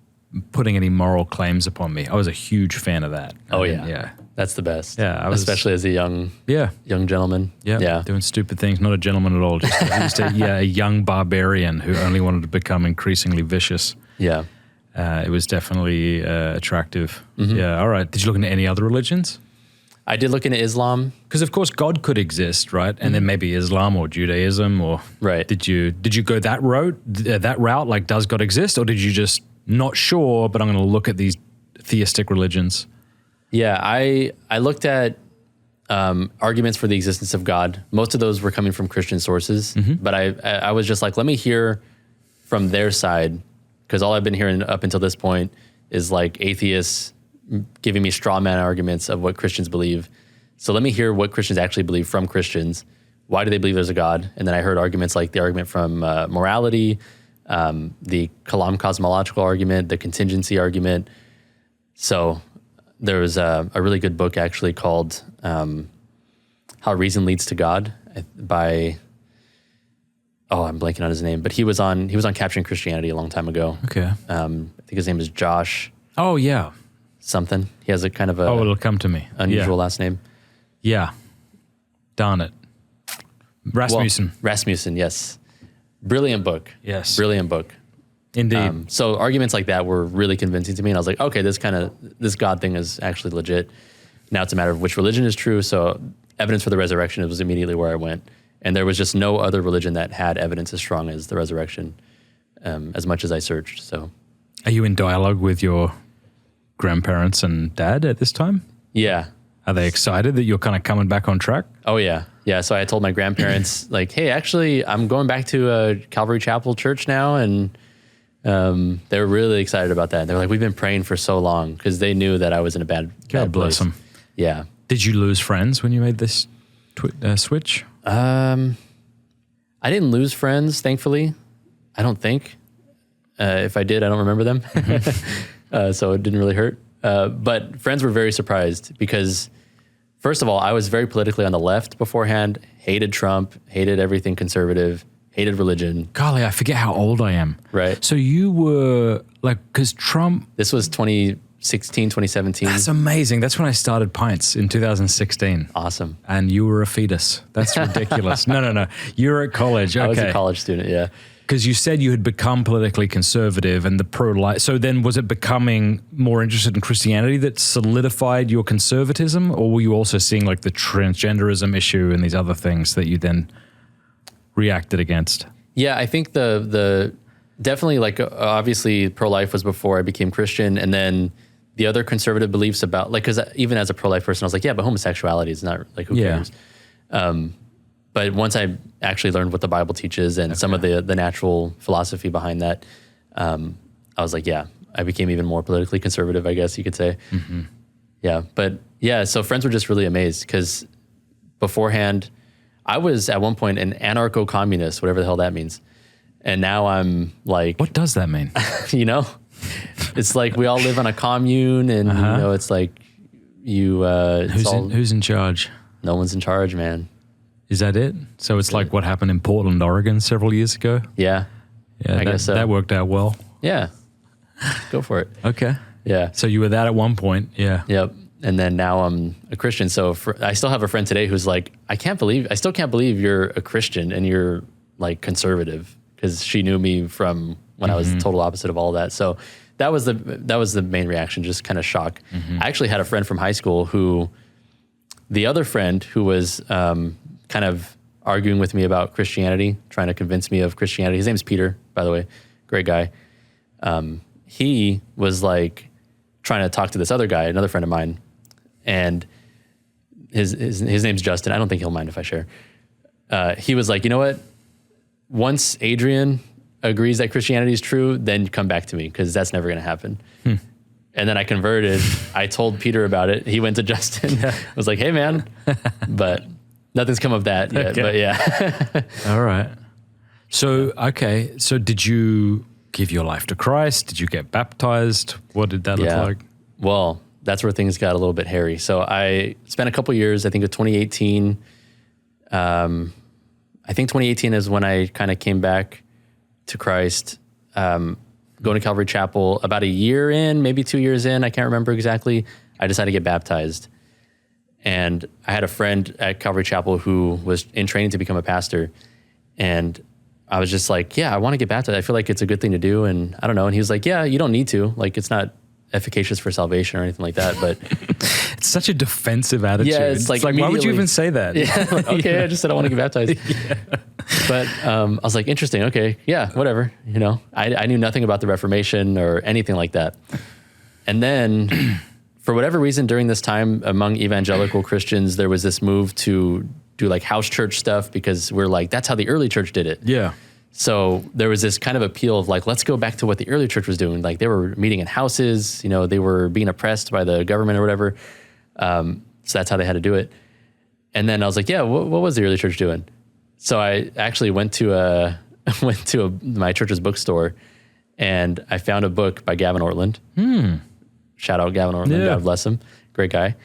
putting any moral claims upon me. I was a huge fan of that. Yeah. That's the best. Yeah. Especially as a young gentleman. Yeah. Doing stupid things. Not a gentleman at all. Just a young barbarian who only wanted to become increasingly vicious. Yeah. It was definitely attractive. Mm-hmm. Yeah. All right. Did you look into any other religions? I did look into Islam. Because of course God could exist, right? And then maybe Islam or Judaism or... Right. Did you go that route? Like, does God exist? Or did you just... not sure, but I'm going to look at these theistic religions? Yeah, I looked at arguments for the existence of God. Most of those were coming from Christian sources, but I was just like, let me hear from their side, because all I've been hearing up until this point is like atheists giving me straw man arguments of what Christians believe. So let me hear what Christians actually believe from Christians. Why do they believe there's a God? And then I heard arguments like the argument from morality, the Kalam cosmological argument, the contingency argument. So there was a really good book actually called How Reason Leads to God by, I'm blanking on his name, but he was on Capturing Christianity a long time ago. Okay. I think his name is Josh. Oh yeah. something. He has a kind of it'll come to me. unusual last name. Yeah. Darn it. Rasmussen. Well, Rasmussen, yes. Brilliant book. Yes. Brilliant book. Indeed. So arguments like that were really convincing to me. And I was like, okay, this God thing is actually legit. Now it's a matter of which religion is true. So evidence for the resurrection was immediately where I went. And there was just no other religion that had evidence as strong as the resurrection, as much as I searched. So, are you in dialogue with your grandparents and dad at this time? Yeah. Are they excited that you're kind of coming back on track? Oh, yeah. Yeah. So I told my grandparents, like, hey, actually, I'm going back to a Calvary Chapel church now. And they were really excited about that. They were like, we've been praying for so long, because they knew that I was in a bad God bless place. them. Yeah. Did you lose friends when you made this switch? I didn't lose friends, thankfully. I don't think. If I did, I don't remember them. So it didn't really hurt. But friends were very surprised because, first of all, I was very politically on the left beforehand, hated Trump, hated everything conservative, hated religion. Golly, I forget how old I am. Right. So you were like, because Trump... This was 2016, 2017. That's amazing. That's when I started Pints in 2016. Awesome. And you were a fetus. That's ridiculous. No. You were at college. Okay. I was a college student, yeah. Because you said you had become politically conservative and the pro-life. So then was it becoming more interested in Christianity that solidified your conservatism? Or were you also seeing like the transgenderism issue and these other things that you then reacted against? Yeah, I think the definitely, like, obviously pro-life was before I became Christian. And then the other conservative beliefs about, like, because even as a pro-life person, I was like, yeah, but homosexuality is not, like, who cares? But once I actually learned what the Bible teaches and some of the natural philosophy behind that, I was like, yeah, I became even more politically conservative, I guess you could say. Mm-hmm. Yeah. But yeah, so friends were just really amazed because beforehand, I was at one point an anarcho-communist, whatever the hell that means. And now I'm like... What does that mean? You know? It's like we all live on a commune and, you know, it's like you... Who's in charge? No one's in charge, man. Is that it? So it's like what happened in Portland, Oregon several years ago? Yeah. Yeah, I guess so. That worked out well. Yeah. Go for it. Okay. Yeah. So you were that at one point. Yeah. Yep. And then now I'm a Christian. So I still have a friend today who's like, I still can't believe you're a Christian and you're like conservative, because she knew me from when I was the total opposite of all that. So that was the main reaction, just kind of shock. Mm-hmm. I actually had a friend from high school the other friend who was kind of arguing with me about Christianity, trying to convince me of Christianity. His name's Peter, by the way, great guy. He was like trying to talk to this other guy, another friend of mine, and his name's Justin. I don't think he'll mind if I share. He was like, you know what? Once Adrian agrees that Christianity is true, then come back to me, because that's never going to happen. And then I converted. I told Peter about it. He went to Justin. I was like, hey, man. But nothing's come of that yet. Okay. But yeah. All right. So, okay. So did you give your life to Christ? Did you get baptized? What did that look like? Well, that's where things got a little bit hairy. So I spent a couple years, I think of 2018. I think 2018 is when I kind of came back to Christ, going to Calvary Chapel. About a year in, maybe 2 years in, I can't remember exactly, I decided to get baptized. And I had a friend at Calvary Chapel who was in training to become a pastor. And I was just like, yeah, I want to get baptized. I feel like it's a good thing to do. And I don't know. And he was like, yeah, you don't need to. Like, it's not efficacious for salvation or anything like that. But it's such a defensive attitude. Yeah, it's like why would you even say that? Yeah, okay, I just said I want to get baptized. But I was like, interesting. Okay, yeah, whatever. You know, I knew nothing about the Reformation or anything like that. And then for whatever reason, during this time among evangelical Christians, there was this move to do like house church stuff, because we're like, that's how the early church did it. Yeah. So there was this kind of appeal of like, let's go back to what the early church was doing. Like they were meeting in houses, you know, they were being oppressed by the government or whatever. So that's how they had to do it. And then I was like, yeah, what was the early church doing? So I actually went to my church's bookstore, and I found a book by Gavin Ortland. Shout out Gavin Ortland, God bless him, great guy.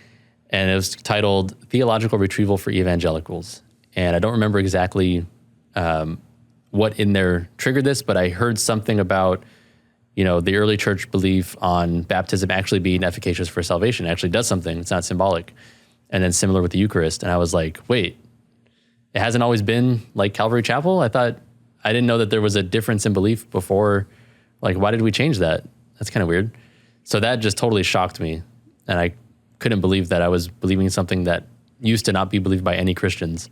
And it was titled Theological Retrieval for Evangelicals. And I don't remember exactly what in there triggered this, but I heard something about the early church belief on baptism actually being efficacious for salvation actually does something. It's not symbolic. And then similar with the Eucharist. And I was like, wait, it hasn't always been like Calvary Chapel? I didn't know that there was a difference in belief before. Like, why did we change that? That's kind of weird. So that just totally shocked me. And I couldn't believe that I was believing something that used to not be believed by any Christians.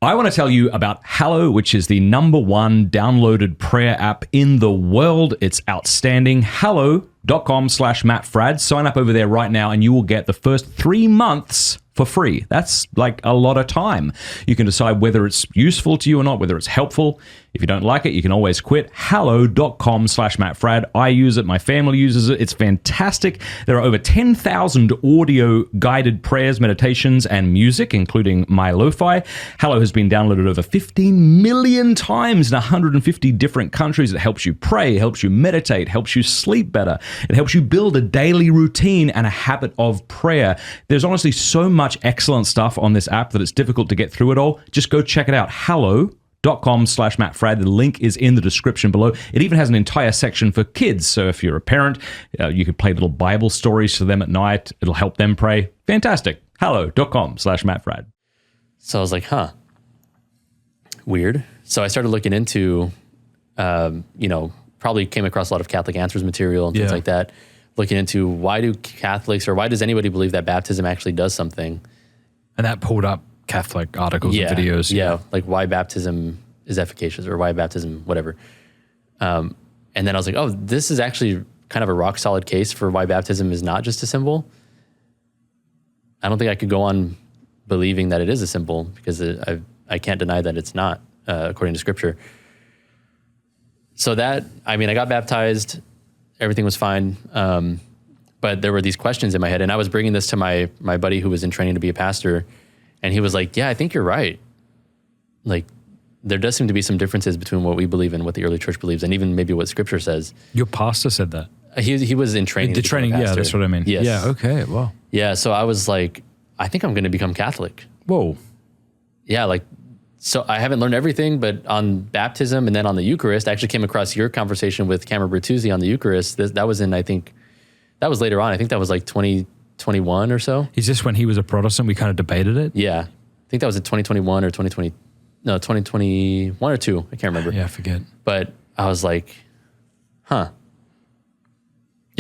I want to tell you about Hallow, which is the #1 downloaded prayer app in the world. It's outstanding. Hallow.com/Matt Fradd. Sign up over there right now and you will get the first 3 months for free. That's like a lot of time. You can decide whether it's useful to you or not, whether it's helpful. If you don't like it, you can always quit. Hallow.com/Matt Fradd. I use it. My family uses it. It's fantastic. There are over 10,000 audio guided prayers, meditations, and music, including my lo-fi. Hallow has been downloaded over 15 million times in 150 different countries. It helps you pray, helps you meditate, helps you sleep better. It helps you build a daily routine and a habit of prayer. There's honestly so much excellent stuff on this app that it's difficult to get through it all. Just go check it out. Hallow.com/Matt Fradd. The link is in the description below. It even has an entire section for kids. So if you're a parent, you could play little Bible stories to them at night. It'll help them pray. Fantastic. Hallow.com/Matt Fradd. So I was like, weird. So I started looking into, probably came across a lot of Catholic Answers material and things like that. Looking into why do Catholics or why does anybody believe that baptism actually does something? And that pulled up Catholic articles and videos. Yeah, like why baptism is efficacious or why baptism, whatever. And then I was like, oh, this is actually kind of a rock solid case for why baptism is not just a symbol. I don't think I could go on believing that it is a symbol because I can't deny that it's not, according to Scripture. So I got baptized. Everything was fine. But there were these questions in my head. And I was bringing this to my buddy who was in training to be a pastor. And he was like, yeah, I think you're right. Like, there does seem to be some differences between what we believe and what the early church believes, and even maybe what Scripture says. Your pastor said that? He was in training. The training, yeah, that's what I mean. Yes. Yeah, okay, wow. Yeah, so I was like, I think I'm going to become Catholic. Whoa. Yeah, so I haven't learned everything, but on baptism and then on the Eucharist, I actually came across your conversation with Cameron Bertuzzi on the Eucharist. That was that was later on. I think that was like 2021 or so. Is this when he was a Protestant? We kind of debated it? Yeah. I think that was in 2021 or 2021 or 2. I can't remember. Yeah, I forget. But I was like, Yeah,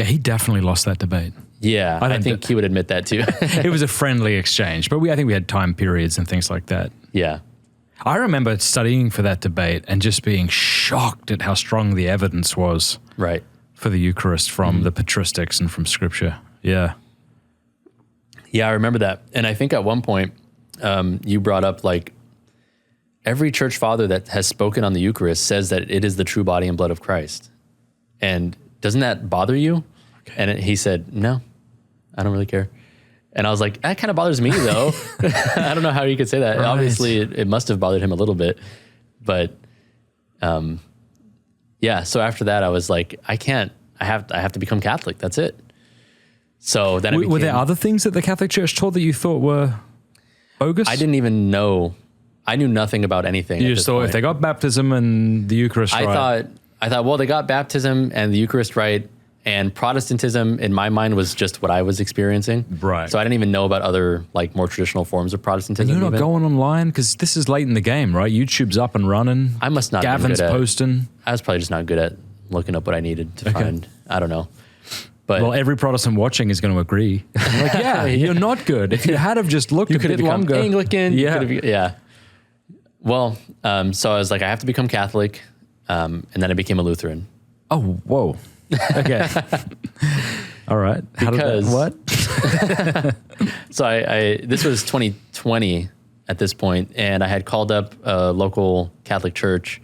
he definitely lost that debate. Yeah, I think he would admit that too. It was a friendly exchange, but I think we had time periods and things like that. Yeah. I remember studying for that debate and just being shocked at how strong the evidence was for the Eucharist from the patristics and from Scripture. Yeah. Yeah, I remember that. And I think at one point you brought up every church father that has spoken on the Eucharist says that it is the true body and blood of Christ. And doesn't that bother you? Okay. And he said, no, I don't really care. And I was like, that kind of bothers me though. I don't know how you could say that. Right. Obviously it must have bothered him a little bit, but, so after that I was like, I have to become Catholic. That's it. So then were there other things that the Catholic Church taught that you thought were bogus? I didn't even know. I knew nothing about anything. You just thought if they got baptism and the Eucharist right. I thought, well, they got baptism and the Eucharist right. And Protestantism, in my mind, was just what I was experiencing. Right. So I didn't even know about other, more traditional forms of Protestantism. And you're not going online? Because this is late in the game, right? YouTube's up and running. I must not Gavin's posting. I was probably just not good at looking up what I needed to find. I don't know. But well, every Protestant watching is going to agree. You're not good. If you had have just looked a bit longer. Anglican. Yeah. Well, so I was like, I have to become Catholic. And then I became a Lutheran. Oh, whoa. Okay. All right. What? So this was 2020 at this point, and I had called up a local Catholic church,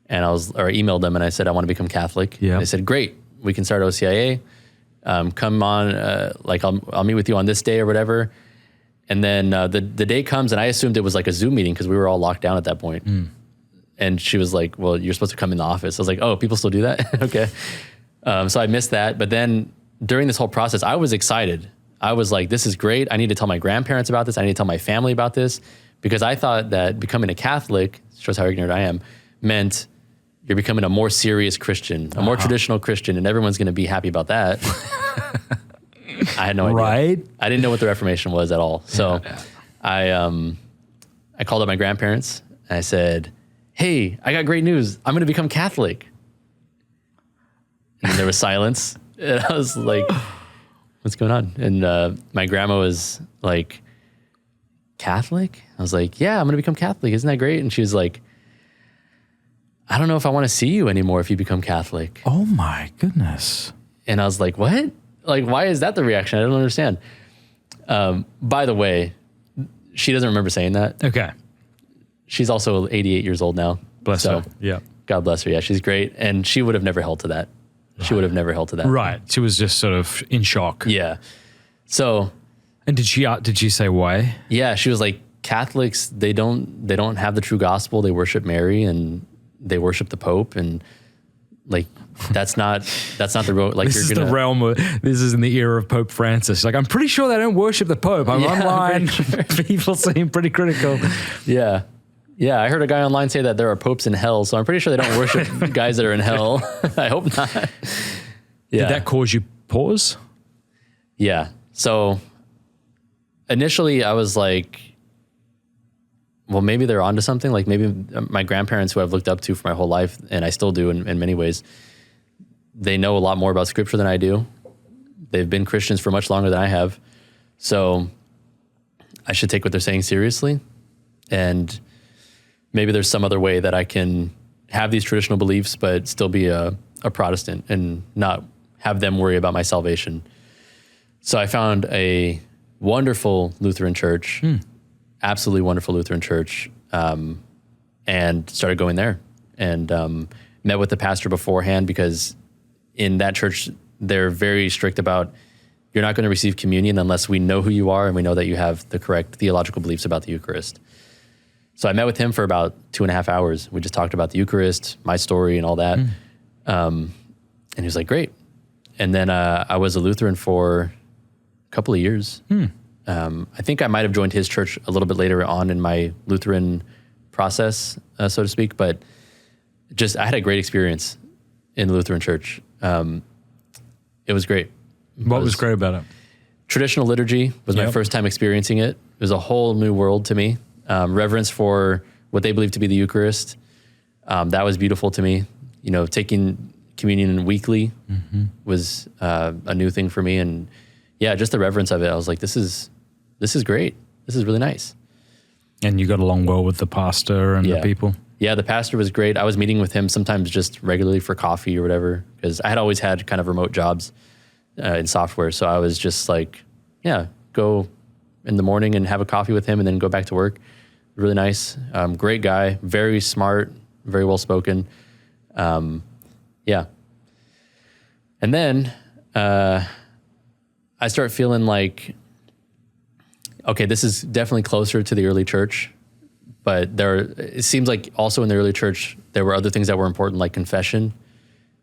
and emailed them, and I said I want to become Catholic. Yeah. They said, great, we can start OCIA. Come on, I'll meet with you on this day or whatever. And then the day comes, and I assumed it was like a Zoom meeting because we were all locked down at that point. And she was like, well, you're supposed to come in the office. I was like, oh, people still do that? Okay. So I missed that. But then during this whole process, I was excited. I was like, this is great. I need to tell my grandparents about this. I need to tell my family about this, because I thought that becoming a Catholic, shows how ignorant I am, meant you're becoming a more serious Christian, a more traditional Christian, and everyone's going to be happy about that. I had no idea. Right? I didn't know what the Reformation was at all. So I called up my grandparents and I said, hey, I got great news. I'm going to become Catholic. And there was silence. And I was like, what's going on? And my grandma was like, Catholic? I was like, yeah, I'm going to become Catholic. Isn't that great? And she was like, I don't know if I want to see you anymore if you become Catholic. Oh my goodness. And I was like, what? Like, why is that the reaction? I don't understand. By the way, she doesn't remember saying that. Okay. She's also 88 years old now. Bless her. Yeah. God bless her. Yeah, she's great. And she would have never held to that. She would have never held to that. Right. She was just sort of in shock. Yeah. So. And did she say why? Yeah, she was like, Catholics, they don't have the true gospel. They worship Mary and they worship the Pope, and like that's not the real, like, this is the realm of, this is in the era of Pope Francis. Like, I'm pretty sure they don't worship the Pope. I'm online. People seem pretty critical. Yeah. Yeah, I heard a guy online say that there are popes in hell, so I'm pretty sure they don't worship guys that are in hell. I hope not. Yeah. Did that cause you pause? Yeah. So initially I was like, well, maybe they're onto something. Like maybe my grandparents, who I've looked up to for my whole life, and I still do in many ways, they know a lot more about scripture than I do. They've been Christians for much longer than I have. So I should take what they're saying seriously. And maybe there's some other way that I can have these traditional beliefs, but still be a Protestant and not have them worry about my salvation. So I found a wonderful Lutheran church, absolutely wonderful Lutheran church, and started going there, and met with the pastor beforehand, because in that church, they're very strict about, you're not going to receive communion unless we know who you are and we know that you have the correct theological beliefs about the Eucharist. So I met with him for about 2.5 hours. We just talked about the Eucharist, my story and all that. And he was like, great. And then I was a Lutheran for a couple of years. I think I might have joined his church a little bit later on in my Lutheran process, so to speak, but I had a great experience in the Lutheran church. It was great. What was great about it? Traditional liturgy was my first time experiencing it. It was a whole new world to me. Reverence for what they believe to be the Eucharist. That was beautiful to me. You know, taking communion weekly was a new thing for me. And yeah, just the reverence of it. I was like, this is great. This is really nice. And you got along well with the pastor and the people? Yeah, the pastor was great. I was meeting with him sometimes just regularly for coffee or whatever, because I had always had kind of remote jobs in software. So I was just like, yeah, go in the morning and have a coffee with him and then go back to work. Really nice. Great guy, very smart, very well-spoken. Yeah. And then I start feeling like, okay, this is definitely closer to the early church, but it seems like also in the early church, there were other things that were important, like confession.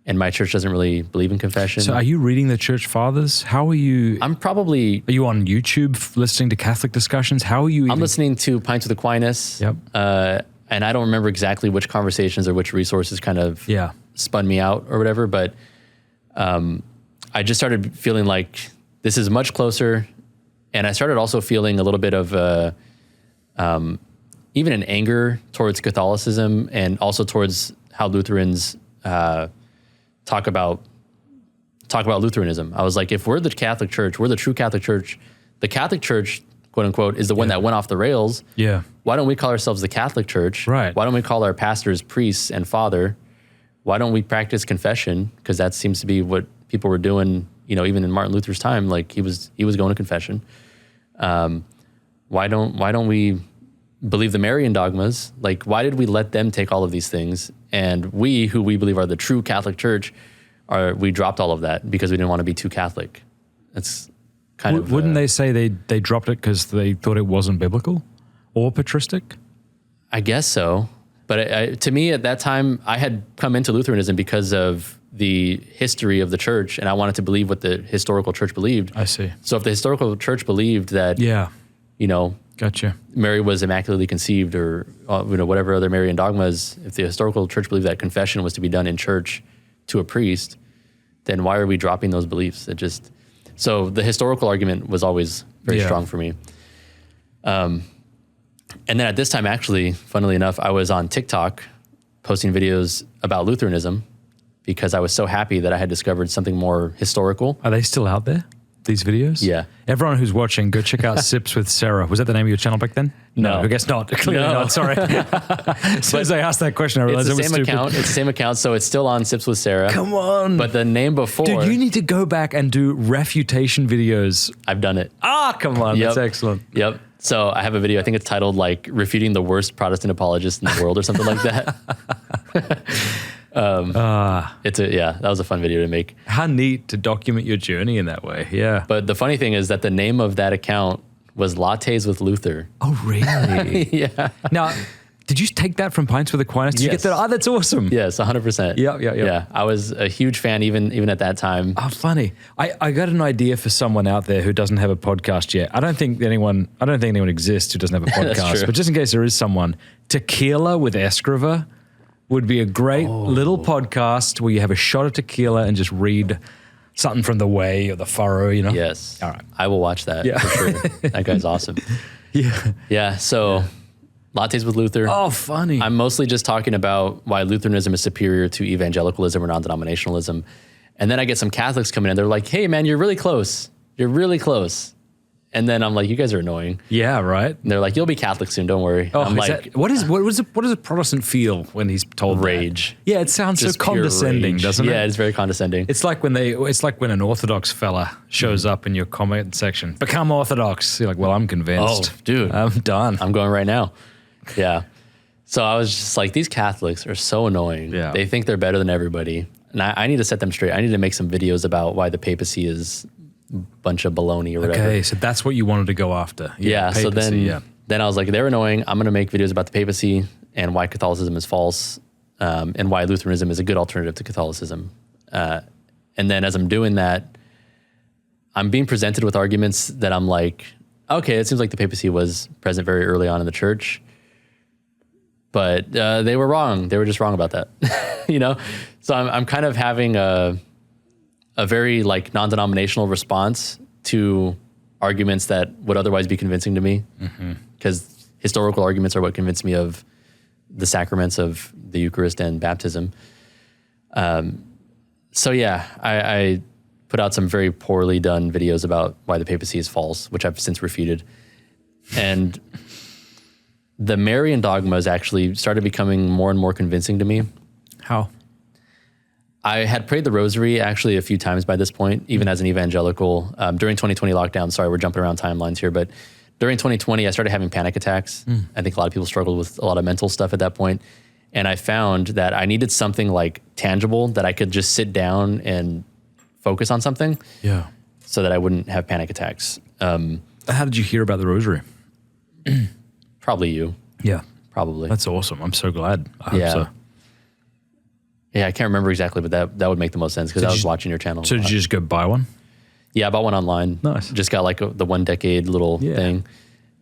And my church doesn't really believe in confession. So are you reading the church fathers? How are you? Are you on YouTube listening to Catholic discussions? How are you? I'm listening to Pints with Aquinas. Yep. And I don't remember exactly which conversations or which resources kind of spun me out or whatever, but I just started feeling like this is much closer. And I started also feeling a little bit of even an anger towards Catholicism, and also towards how Lutherans talk about Lutheranism. I was like, if we're the Catholic Church, we're the true Catholic Church. The Catholic Church, quote unquote, is the one that went off the rails. Yeah. Why don't we call ourselves the Catholic Church? Right. Why don't we call our pastors priests and father? Why don't we practice confession? Because that seems to be what people were doing, you know, even in Martin Luther's time. Like he was going to confession. Why don't we believe the Marian dogmas? Like, why did we let them take all of these things? And we, who we believe are the true Catholic Church, we dropped all of that because we didn't want to be too Catholic. That's kind of... Wouldn't they say they dropped it because they thought it wasn't biblical or patristic? I guess so. But to me, at that time, I had come into Lutheranism because of the history of the church, and I wanted to believe what the historical church believed. I see. So if the historical church believed that, you know, Gotcha. Mary was immaculately conceived, or whatever other Marian dogmas. If the historical church believed that confession was to be done in church to a priest, then why are we dropping those beliefs? So the historical argument was always very strong for me. And then at this time, actually, funnily enough, I was on TikTok posting videos about Lutheranism because I was so happy that I had discovered something more historical. Are they still out there, these videos? Yeah. Everyone who's watching, go check out Sips with Sarah. Was that the name of your channel back then? No. I guess not. Clearly not. Sorry. As soon as I asked that question, I realized it was stupid. It's the same account, so it's still on Sips with Sarah. Come on. But the name before... Dude, you need to go back and do refutation videos. I've done it. Come on. That's excellent. Yep. So I have a video, I think it's titled like Refuting the Worst Protestant Apologist in the World or something like that. That was a fun video to make. How neat to document your journey in that way. Yeah. But the funny thing is that the name of that account was Lattes with Luther. Oh, really? Yeah. Now, did you take that from Pints with Aquinas? Did you get that? Oh, that's awesome. Yes, 100%. Yeah. I was a huge fan even at that time. Oh, funny. I got an idea for someone out there who doesn't have a podcast yet. I don't think anyone exists who doesn't have a podcast. But just in case there is someone, Tequila with Escriva would be a great little podcast where you have a shot of tequila and just read something from the Way or the Furrow, Yes. All right. I will watch that for sure. That guy's awesome. Yeah. Yeah. So Lattes with Luther. Oh, funny. I'm mostly just talking about why Lutheranism is superior to evangelicalism or non-denominationalism. And then I get some Catholics coming in. They're like, hey, man, you're really close. You're really close. And then I'm like, you guys are annoying. Yeah, right. And they're like, you'll be Catholic soon. Don't worry. Oh, I'm like, what does a Protestant feel when he's told rage? That? Yeah, it sounds so condescending, doesn't it? Yeah, it's very condescending. It's like when an Orthodox fella shows up in your comment section. Become Orthodox. You're like, well, I'm convinced. Oh, dude, I'm done. I'm going right now. Yeah. So I was just like, these Catholics are so annoying. Yeah. They think they're better than everybody. And I need to set them straight. I need to make some videos about why the papacy is a bunch of baloney or whatever. Okay, so that's what you wanted to go after. Yeah. Papacy, So then I was like, they're annoying. I'm going to make videos about the papacy and why Catholicism is false, and why Lutheranism is a good alternative to Catholicism. And then as I'm doing that, I'm being presented with arguments that I'm like, okay, it seems like the papacy was present very early on in the church, but they were wrong. They were just wrong about that, So I'm kind of having a very like non-denominational response to arguments that would otherwise be convincing to me, because historical arguments are what convince me of the sacraments of the Eucharist and baptism. So yeah, I put out some very poorly done videos about why the papacy is false, which I've since refuted. And the Marian dogmas actually started becoming more and more convincing to me. How? I had prayed the Rosary actually a few times by this point, even as an evangelical. During 2020 lockdown, sorry, we're jumping around timelines here, but during 2020, I started having panic attacks. I think a lot of people struggled with a lot of mental stuff at that point. And I found that I needed something like tangible that I could just sit down and focus on something. Yeah. So that I wouldn't have panic attacks. How did you hear about the Rosary? Probably you. Yeah. Probably. That's awesome. I'm so glad. I hope so. Yeah, I can't remember exactly, but that would make the most sense because I was watching your channel. So did you just go buy one? Yeah, I bought one online. Nice. Just got like the 1 decade little thing.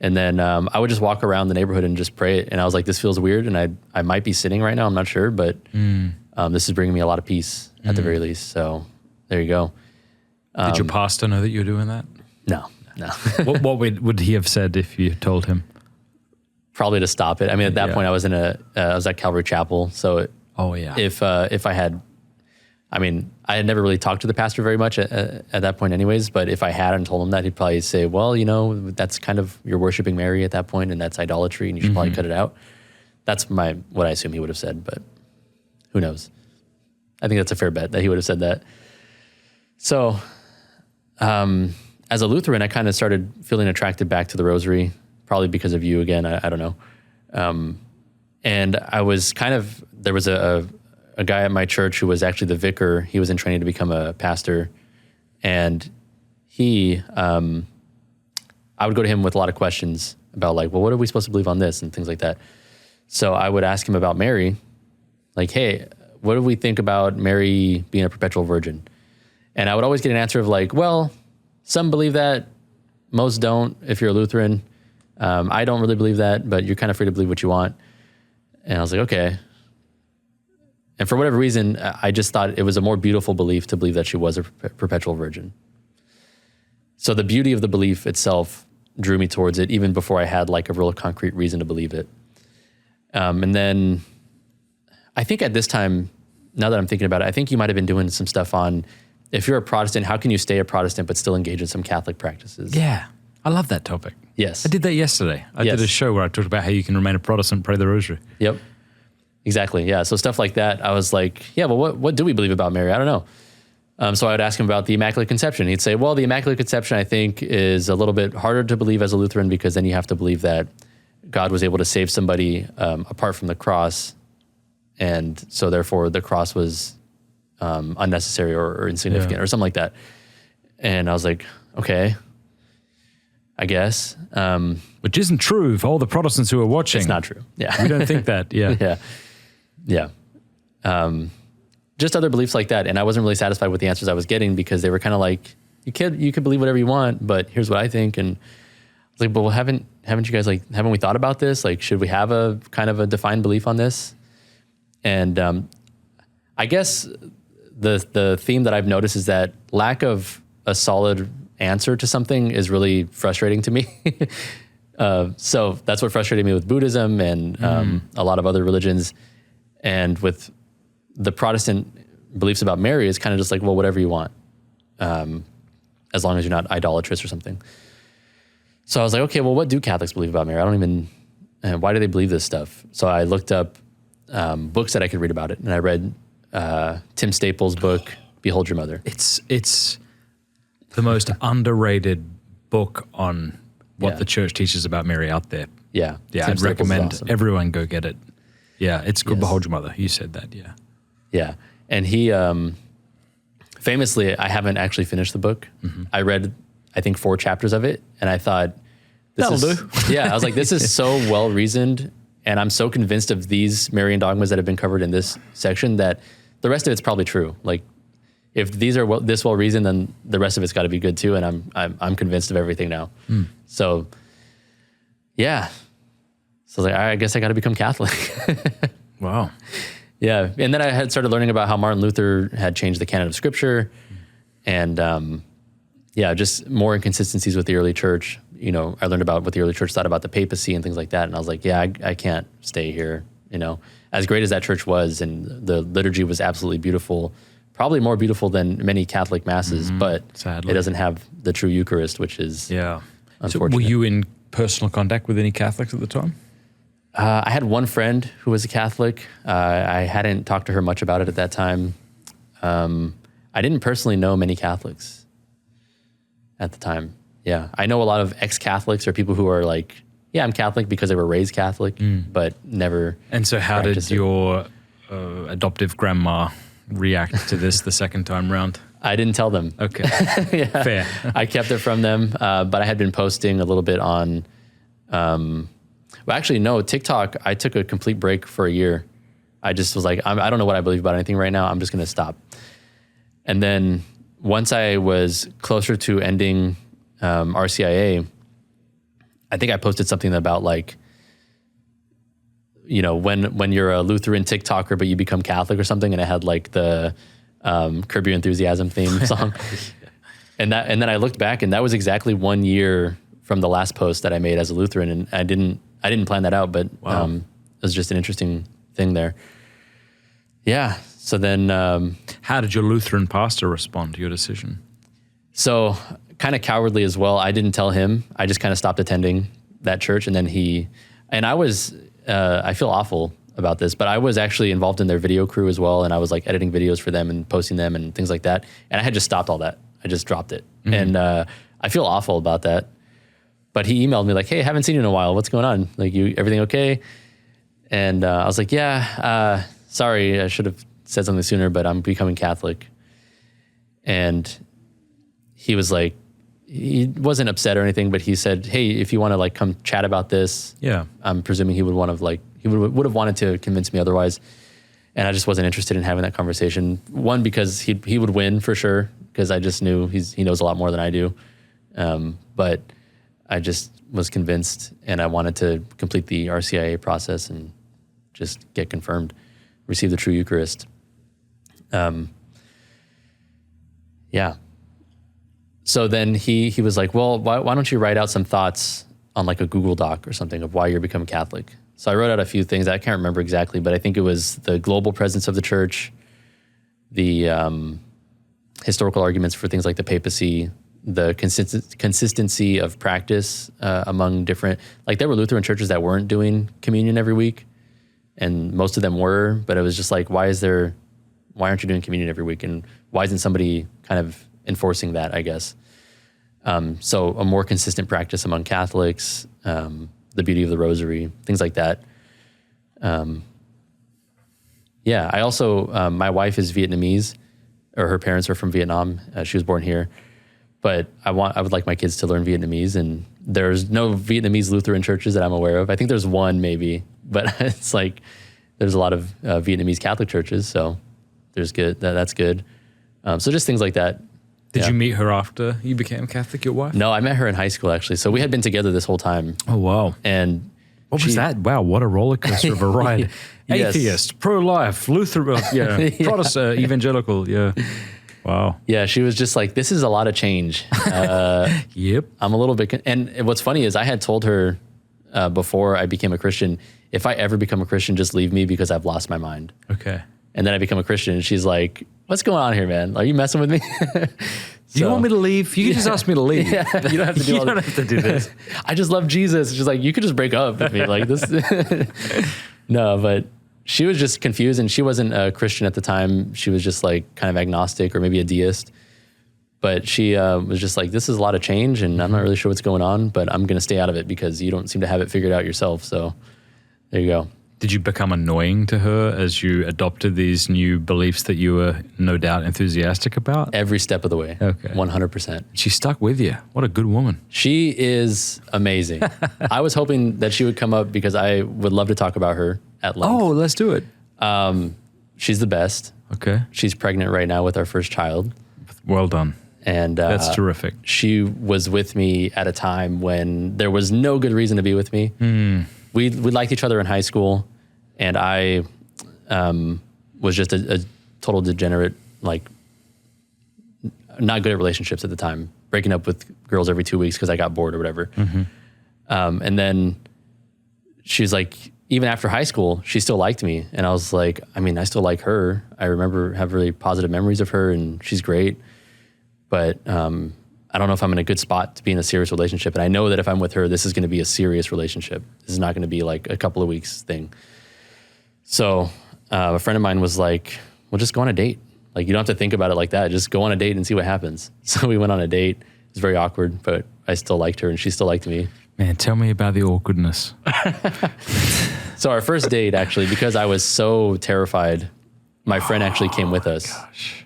And then I would just walk around the neighborhood and just pray it. And I was like, this feels weird. And I might be sitting right now. I'm not sure, but this is bringing me a lot of peace at the very least. So there you go. Did your pastor know that you were doing that? No. What would he have said if you told him? Probably to stop it. I mean, at that point I was I was at Calvary Chapel. So if I had, I had never really talked to the pastor very much at that point anyways, but if I had and told him that, he'd probably say, well, that's kind of, you're worshiping Mary at that point and that's idolatry and you should probably cut it out. That's what I assume he would have said, but who knows? I think that's a fair bet that he would have said that. So, as a Lutheran, I kind of started feeling attracted back to the Rosary, probably because of you again, I don't know. And I was there was a guy at my church who was actually the vicar. He was in training to become a pastor. And I would go to him with a lot of questions about like, well, what are we supposed to believe on this and things like that. So I would ask him about Mary, like, hey, what do we think about Mary being a perpetual virgin? And I would always get an answer of like, well, some believe that, most don't if you're a Lutheran. I don't really believe that, but you're kind of free to believe what you want. And I was like, okay. And for whatever reason, I just thought it was a more beautiful belief to believe that she was a perpetual virgin. So the beauty of the belief itself drew me towards it, even before I had like a real concrete reason to believe it. And then I think at this time, now that I'm thinking about it, I think you might have been doing some stuff on, if you're a Protestant, how can you stay a Protestant but still engage in some Catholic practices? Yeah, I love that topic. Yes. I did that yesterday. I did a show where I talked about how you can remain a Protestant, pray the Rosary. Yep. Exactly. Yeah. So stuff like that, I was like, yeah, well, what do we believe about Mary? I don't know. So I would ask him about the Immaculate Conception. He'd say, well, the Immaculate Conception, I think, is a little bit harder to believe as a Lutheran, because then you have to believe that God was able to save somebody apart from the cross. And so therefore the cross was unnecessary or insignificant or something like that. And I was like, okay, I guess. Which isn't true for all the Protestants who are watching. It's not true. Yeah. We don't think that. Yeah. Yeah. Just other beliefs like that. And I wasn't really satisfied with the answers I was getting, because they were kind of like, you could believe whatever you want, but here's what I think. And I was like, but well, haven't you guys, like, haven't we thought about this? Like, should we have a kind of a defined belief on this? And I guess the theme that I've noticed is that lack of a solid answer to something is really frustrating to me. So that's what frustrated me with Buddhism and a lot of other religions. And with the Protestant beliefs about Mary, is kind of just like, well, whatever you want, as long as you're not idolatrous or something. So I was like, okay, well, what do Catholics believe about Mary? I don't even, why do they believe this stuff? So I looked up books that I could read about it. And I read Tim Staples' book, Behold Your Mother. It's the most underrated book on what the church teaches about Mary out there. Yeah. I'd recommend everyone go get it. Yeah, it's called Behold Your Mother. You said that, yeah. Yeah. And he, famously, I haven't actually finished the book. Mm-hmm. I read, I think, 4 chapters of it, and I thought, That'll do. Yeah, I was like, this is so well-reasoned, and I'm so convinced of these Marian dogmas that have been covered in this section that the rest of it's probably true. Like, if these are this well-reasoned, then the rest of it's got to be good too, and I'm convinced of everything now. So, yeah. So I was like, I guess I got to become Catholic. Wow. Yeah. And then I had started learning about how Martin Luther had changed the canon of Scripture, and just more inconsistencies with the early church. You know, I learned about what the early church thought about the papacy and things like that. And I was like, yeah, I can't stay here. You know, as great as that church was, and the liturgy was absolutely beautiful, probably more beautiful than many Catholic masses, but sadly, it doesn't have the true Eucharist, which is unfortunate. So were you in personal contact with any Catholics at the time? I had one friend who was a Catholic. I hadn't talked to her much about it at that time. I didn't personally know many Catholics at the time. Yeah. I know a lot of ex-Catholics, or people who are like, yeah, I'm Catholic because they were raised Catholic, but never. And so how did your adoptive grandma react to this the second time round? I didn't tell them. Okay. Yeah. Fair. I kept it from them, but I had been posting a little bit on, well, actually, no, TikTok, I took a complete break for a year. I just was like, I don't know what I believe about anything right now. I'm just going to stop. And then once I was closer to ending RCIA, I think I posted something about like, you know, when you're a Lutheran TikToker, but you become Catholic or something, and it had like the Curb Your Enthusiasm theme song. And then I looked back, and that was exactly 1 year from the last post that I made as a Lutheran, and I didn't plan that out, but it was just an interesting thing there. Yeah. So then, how did your Lutheran pastor respond to your decision? So kind of cowardly as well. I didn't tell him. I just kind of stopped attending that church, and then I was, I feel awful about this, but I was actually involved in their video crew as well, and I was like editing videos for them and posting them and things like that. And I had just stopped all that. I just dropped it, and I feel awful about that. But he emailed me like, "Hey, I haven't seen you in a while. What's going on? Like, everything okay?" And I was like, "Yeah, sorry, I should have said something sooner, but I'm becoming Catholic." And he was like, he wasn't upset or anything, but he said, "Hey, if you want to like come chat about this," I'm presuming he would have wanted to convince me otherwise, and I just wasn't interested in having that conversation. One, because he would win for sure, because I just knew he knows a lot more than I do, but I just was convinced, and I wanted to complete the RCIA process and just get confirmed, receive the true Eucharist. Yeah. So then he was like, well, why don't you write out some thoughts on like a Google Doc or something of why you're becoming Catholic? So I wrote out a few things. I can't remember exactly, but I think it was the global presence of the church, the historical arguments for things like the papacy, the consistency of practice among different, like there were Lutheran churches that weren't doing communion every week, and most of them were, but it was just like, why aren't you doing communion every week? And why isn't somebody kind of enforcing that, I guess? So a more consistent practice among Catholics, the beauty of the Rosary, things like that. Yeah, I also, my wife is Vietnamese, or her parents are from Vietnam. She was born here. But I would like my kids to learn Vietnamese, and there's no Vietnamese Lutheran churches that I'm aware of. I think there's one maybe, but it's like there's a lot of Vietnamese Catholic churches, so there's good. That's good. So just things like that. Did you meet her after you became Catholic, your wife? No, I met her in high school actually. So we had been together this whole time. Oh wow! And what was that? Wow, what a roller coaster of a ride! Yes. Atheist, pro-life, Lutheran, Protestant, evangelical, yeah. Wow. Yeah, she was just like, this is a lot of change. Yep. I'm a little bit, and what's funny is I had told her before I became a Christian, if I ever become a Christian, just leave me because I've lost my mind. Okay. And then I become a Christian, and she's like, what's going on here, man? Are you messing with me? Do you want me to leave? You can just ask me to leave. Yeah, you don't have to do you don't have to do this. I just love Jesus. She's like, you could just break up with me like this. No, but she was just confused, and she wasn't a Christian at the time. She was just like kind of agnostic or maybe a deist. But she was just like, this is a lot of change, and I'm not really sure what's going on, but I'm going to stay out of it because you don't seem to have it figured out yourself. So there you go. Did you become annoying to her as you adopted these new beliefs that you were no doubt enthusiastic about? Every step of the way. Okay. 100%. She stuck with you. What a good woman. She is amazing. I was hoping that she would come up because I would love to talk about her at length. Oh, let's do it. She's the best. Okay. She's pregnant right now with our first child. Well done. And that's terrific. She was with me at a time when there was no good reason to be with me. We liked each other in high school, and I was just a total degenerate, like not good at relationships at the time, breaking up with girls every 2 weeks because I got bored or whatever. And then she was like, even after high school, she still liked me. And I was like, I mean, I still like her. I remember have really positive memories of her, and she's great. But I don't know if I'm in a good spot to be in a serious relationship. And I know that if I'm with her, this is going to be a serious relationship. This is not going to be like a couple of weeks thing. So a friend of mine was like, well, just go on a date. Like, you don't have to think about it like that. Just go on a date and see what happens. So we went on a date. It was very awkward, but I still liked her and she still liked me. Man, tell me about the awkwardness. So our first date, actually, because I was so terrified, my friend actually came with us. Gosh.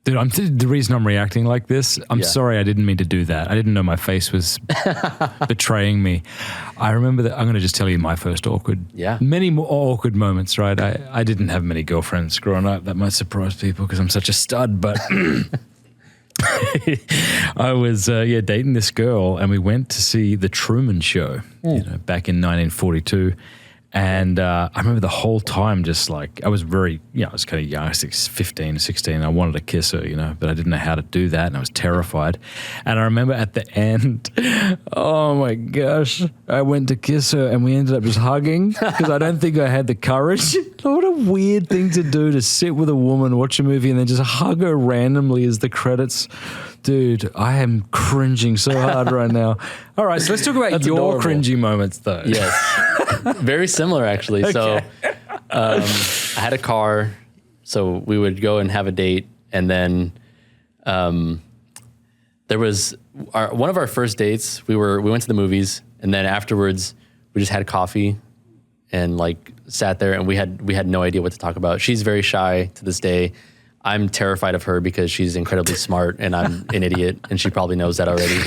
Dude, the reason I'm reacting like this, I'm sorry I didn't mean to do that. I didn't know my face was betraying me. I remember that. I'm going to just tell you my first many more awkward moments, right? I didn't have many girlfriends growing up. That might surprise people because I'm such a stud, but I was dating this girl, and we went to see The Truman Show back in 1942. And I remember the whole time just like, I was very, I was kind of young, 15, 16. I wanted to kiss her, but I didn't know how to do that. And I was terrified. And I remember at the end, oh my gosh, I went to kiss her and we ended up just hugging because I don't think I had the courage. What a weird thing to do, to sit with a woman, watch a movie, and then just hug her randomly as the credits. Dude, I am cringing so hard right now. All right, so let's talk about your adorable cringy moments, though. Yes. Very similar, actually. Okay. So I had a car, so we would go and have a date, and then there was one of our first dates. We went to the movies, and then afterwards we just had coffee and like sat there, and we had no idea what to talk about. She's very shy to this day. I'm terrified of her because she's incredibly smart and I'm an idiot, and she probably knows that already.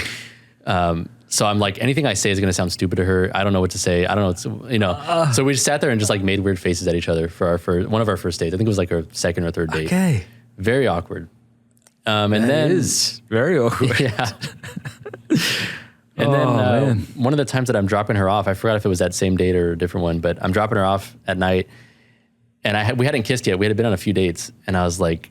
So I'm like, anything I say is going to sound stupid to her. I don't know what to say. I don't know. So we just sat there and just like made weird faces at each other for one of our first dates. I think it was like our second or third date. Okay. Very awkward. And that then is very awkward. Yeah. And then one of the times that I'm dropping her off, I forgot if it was that same date or a different one, but I'm dropping her off at night, and we hadn't kissed yet. We had been on a few dates, and I was like,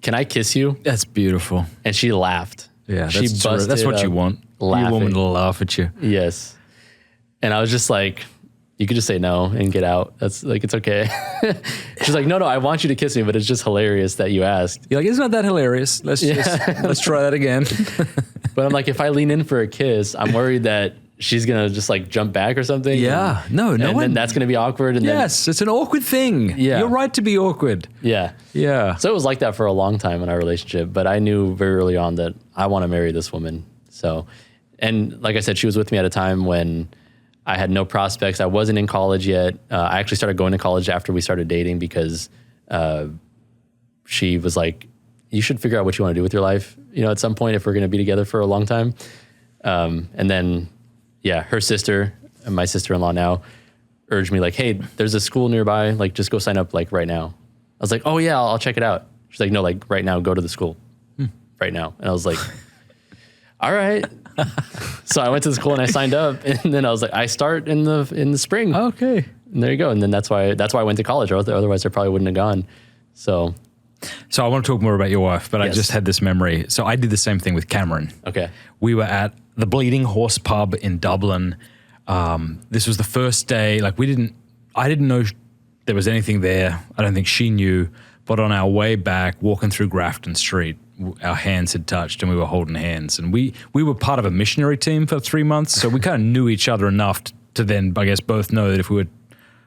"Can I kiss you?" That's beautiful. And she laughed. Yeah, that's what you want. Laughing. You want me to laugh at you. Yes. And I was just like, you could just say no and get out. That's like, it's okay. She's like, no, I want you to kiss me, but it's just hilarious that you asked. You're like, it's not that hilarious. Let's try that again. But I'm like, if I lean in for a kiss, I'm worried that she's going to just like jump back or something. Yeah. No and one. then that's going to be awkward. And yes, it's an awkward thing. Yeah. You're right to be awkward. Yeah. Yeah. So it was like that for a long time in our relationship, but I knew very early on that I want to marry this woman. So, and like I said, she was with me at a time when I had no prospects. I wasn't in college yet. I actually started going to college after we started dating because she was like, you should figure out what you want to do with your life, at some point if we're going to be together for a long time. And then, her sister and my sister-in-law now urged me like, hey, there's a school nearby. Like, just go sign up like right now. I was like, oh yeah, I'll check it out. She's like, no, like right now, go to the school right now. And I was like, all right. So I went to the school and I signed up, and then I was like, I start in the spring. Okay. And there you go. And then that's why I went to college. Otherwise I probably wouldn't have gone. So I want to talk more about your wife, but yes. I just had this memory. So I did the same thing with Cameron. Okay. We were at the Bleeding Horse pub in Dublin. This was the first day. Like I didn't know there was anything there. I don't think she knew. But on our way back, walking through Grafton Street, our hands had touched and we were holding hands. And we were part of a missionary team for 3 months. So we kind of knew each other enough to then, I guess, both know that if we were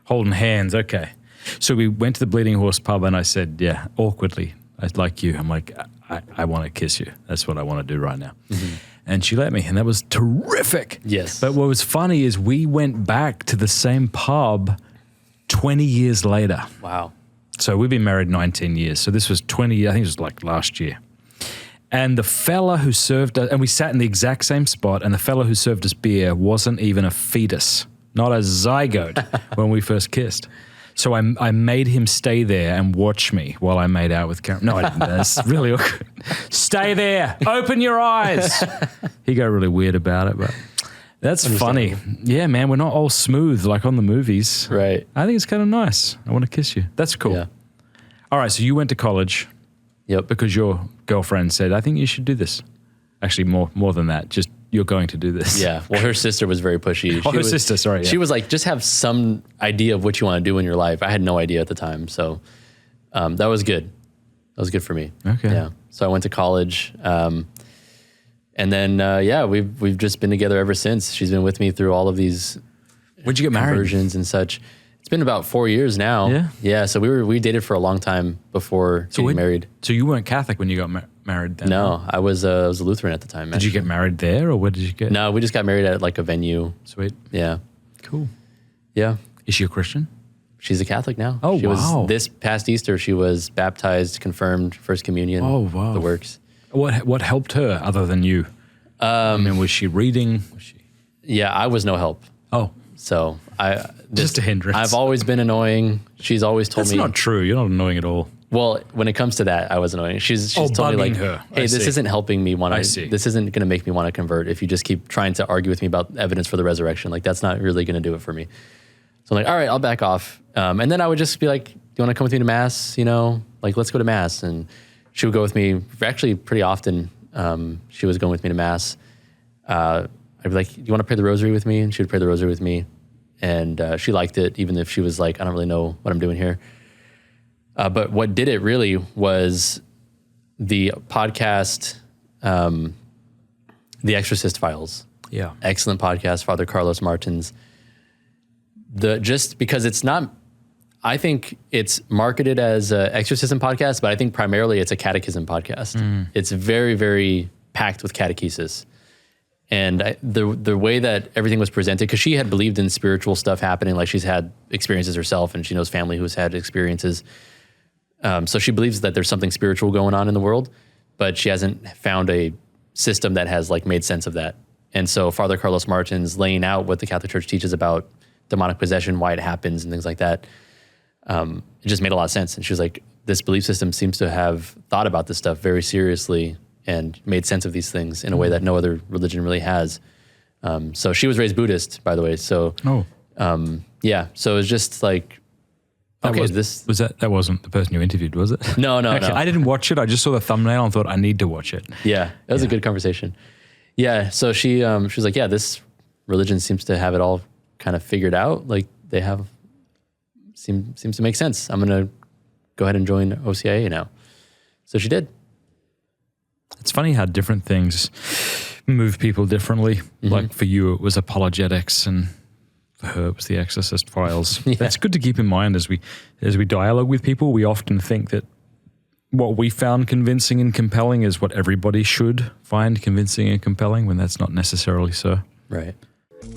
holding hands, okay. So we went to the Bleeding Horse pub and I said, yeah, awkwardly, I'd like you. I'm like, I want to kiss you. That's what I want to do right now. Mm-hmm. And she let me, and that was terrific. Yes. But what was funny is we went back to the same pub 20 years later. Wow. So we've been married 19 years. So this was 20, I think it was like last year. And the fella who served us, and we sat in the exact same spot, and the fella who served us beer wasn't even a fetus, not a zygote when we first kissed. So I made him stay there and watch me while I made out with Karen. No, I didn't. That's really awkward. Stay there. Open your eyes. He got really weird about it, but that's funny. Yeah, man, we're not all smooth like on the movies. Right. I think it's kind of nice. I want to kiss you. That's cool. Yeah. All right, so you went to college. Yep. Because your girlfriend said, I think you should do this. Actually, more than that. Just you're going to do this. Yeah. Well, her sister was very pushy. Her sister, sorry. Yeah. She was like, just have some idea of what you want to do in your life. I had no idea at the time. So that was good. That was good for me. Okay. Yeah. So I went to college. And then, we've just been together ever since. She's been with me through all of these When'd you get married? conversions and such. It's been about 4 years now. Yeah? Yeah. So we dated for a long time before getting married. So you weren't Catholic when you got married then? No, I was a Lutheran at the time. Did you get married there, or where did you get? No, we just got married at like a venue. Sweet. Yeah. Cool. Yeah. Is she a Christian? She's a Catholic now. Oh, she wow. was this past Easter, she was baptized, confirmed, First Communion. Oh, wow. The works. What helped her other than you? I mean, was she reading? Yeah, I was no help. Oh. So just a hindrance. I've always been annoying. She's always told me. That's not true. You're not annoying at all. Well, when it comes to that, I was annoying. She's told me like, her. hey, this isn't helping me want to, this isn't going to make me want to convert if you just keep trying to argue with me about evidence for the resurrection. Like, that's not really going to do it for me. So I'm like, all right, I'll back off. And then I would just be like, do you want to come with me to Mass? Like, let's go to Mass. And she would go with me actually pretty often. She was going with me to Mass. I'd be like, do you want to pray the Rosary with me? And she would pray the Rosary with me. And she liked it, even if she was like, I don't really know what I'm doing here. But what did it really was the podcast, The Exorcist Files. Yeah. Excellent podcast, Father Carlos Martins. Just because it's not, I think it's marketed as an exorcism podcast, but I think primarily it's a catechism podcast. It's very, very packed with catechesis. And the way that everything was presented, because she had believed in spiritual stuff happening, like she's had experiences herself and she knows family who's had experiences. So she believes that there's something spiritual going on in the world, but she hasn't found a system that has like made sense of that. And so Father Carlos Martins laying out what the Catholic Church teaches about demonic possession, why it happens and things like that, it just made a lot of sense. And she was like, this belief system seems to have thought about this stuff very seriously and made sense of these things in a way that no other religion really has. So she was raised Buddhist, by the way. So, yeah. So it was just like, that wasn't the person you interviewed, was it? No. Actually, no. I didn't watch it. I just saw the thumbnail and thought I need to watch it. Yeah, it was a good conversation. Yeah, so she was like, yeah, this religion seems to have it all kind of figured out. Like they have, seems to make sense. I'm going to go ahead and join OCIA now. So she did. It's funny how different things move people differently. Like for you, it was apologetics, and for her, it was the Exorcist files. That's good to keep in mind as we dialogue with people. We often think that what we found convincing and compelling is what everybody should find convincing and compelling, when that's not necessarily so. Right.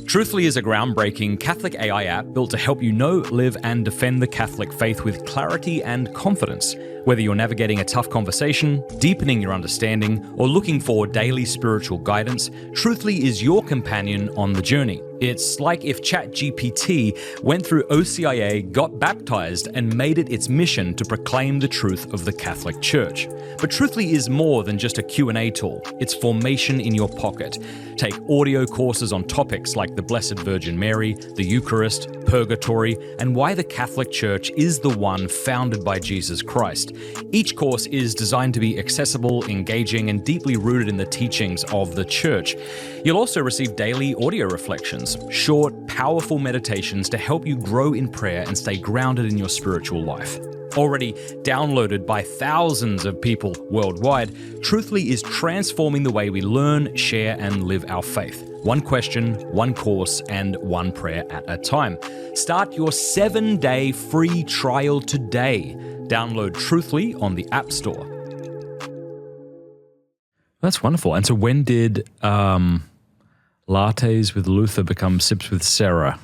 Truthfully is a groundbreaking Catholic AI app built to help you know, live, and defend the Catholic faith with clarity and confidence. Whether you're navigating a tough conversation, deepening your understanding, or looking for daily spiritual guidance, Truthfully is your companion on the journey. It's like if ChatGPT went through OCIA, got baptized, and made it its mission to proclaim the truth of the Catholic Church. But Truthfully is more than just a Q&A tool. It's formation in your pocket. Take audio courses on topics like the Blessed Virgin Mary, the Eucharist, Purgatory, and why the Catholic Church is the one founded by Jesus Christ. Each course is designed to be accessible, engaging, and deeply rooted in the teachings of the Church. You'll also receive daily audio reflections, short, powerful meditations to help you grow in prayer and stay grounded in your spiritual life. Already downloaded by thousands of people worldwide, Truthfully is transforming the way we learn, share, and live our faith. One question, one course, and one prayer at a time. Start your 7-day free trial today. Download Truthfully on the App Store. That's wonderful. And so when did Lattes with Luther become Sips with Sarah?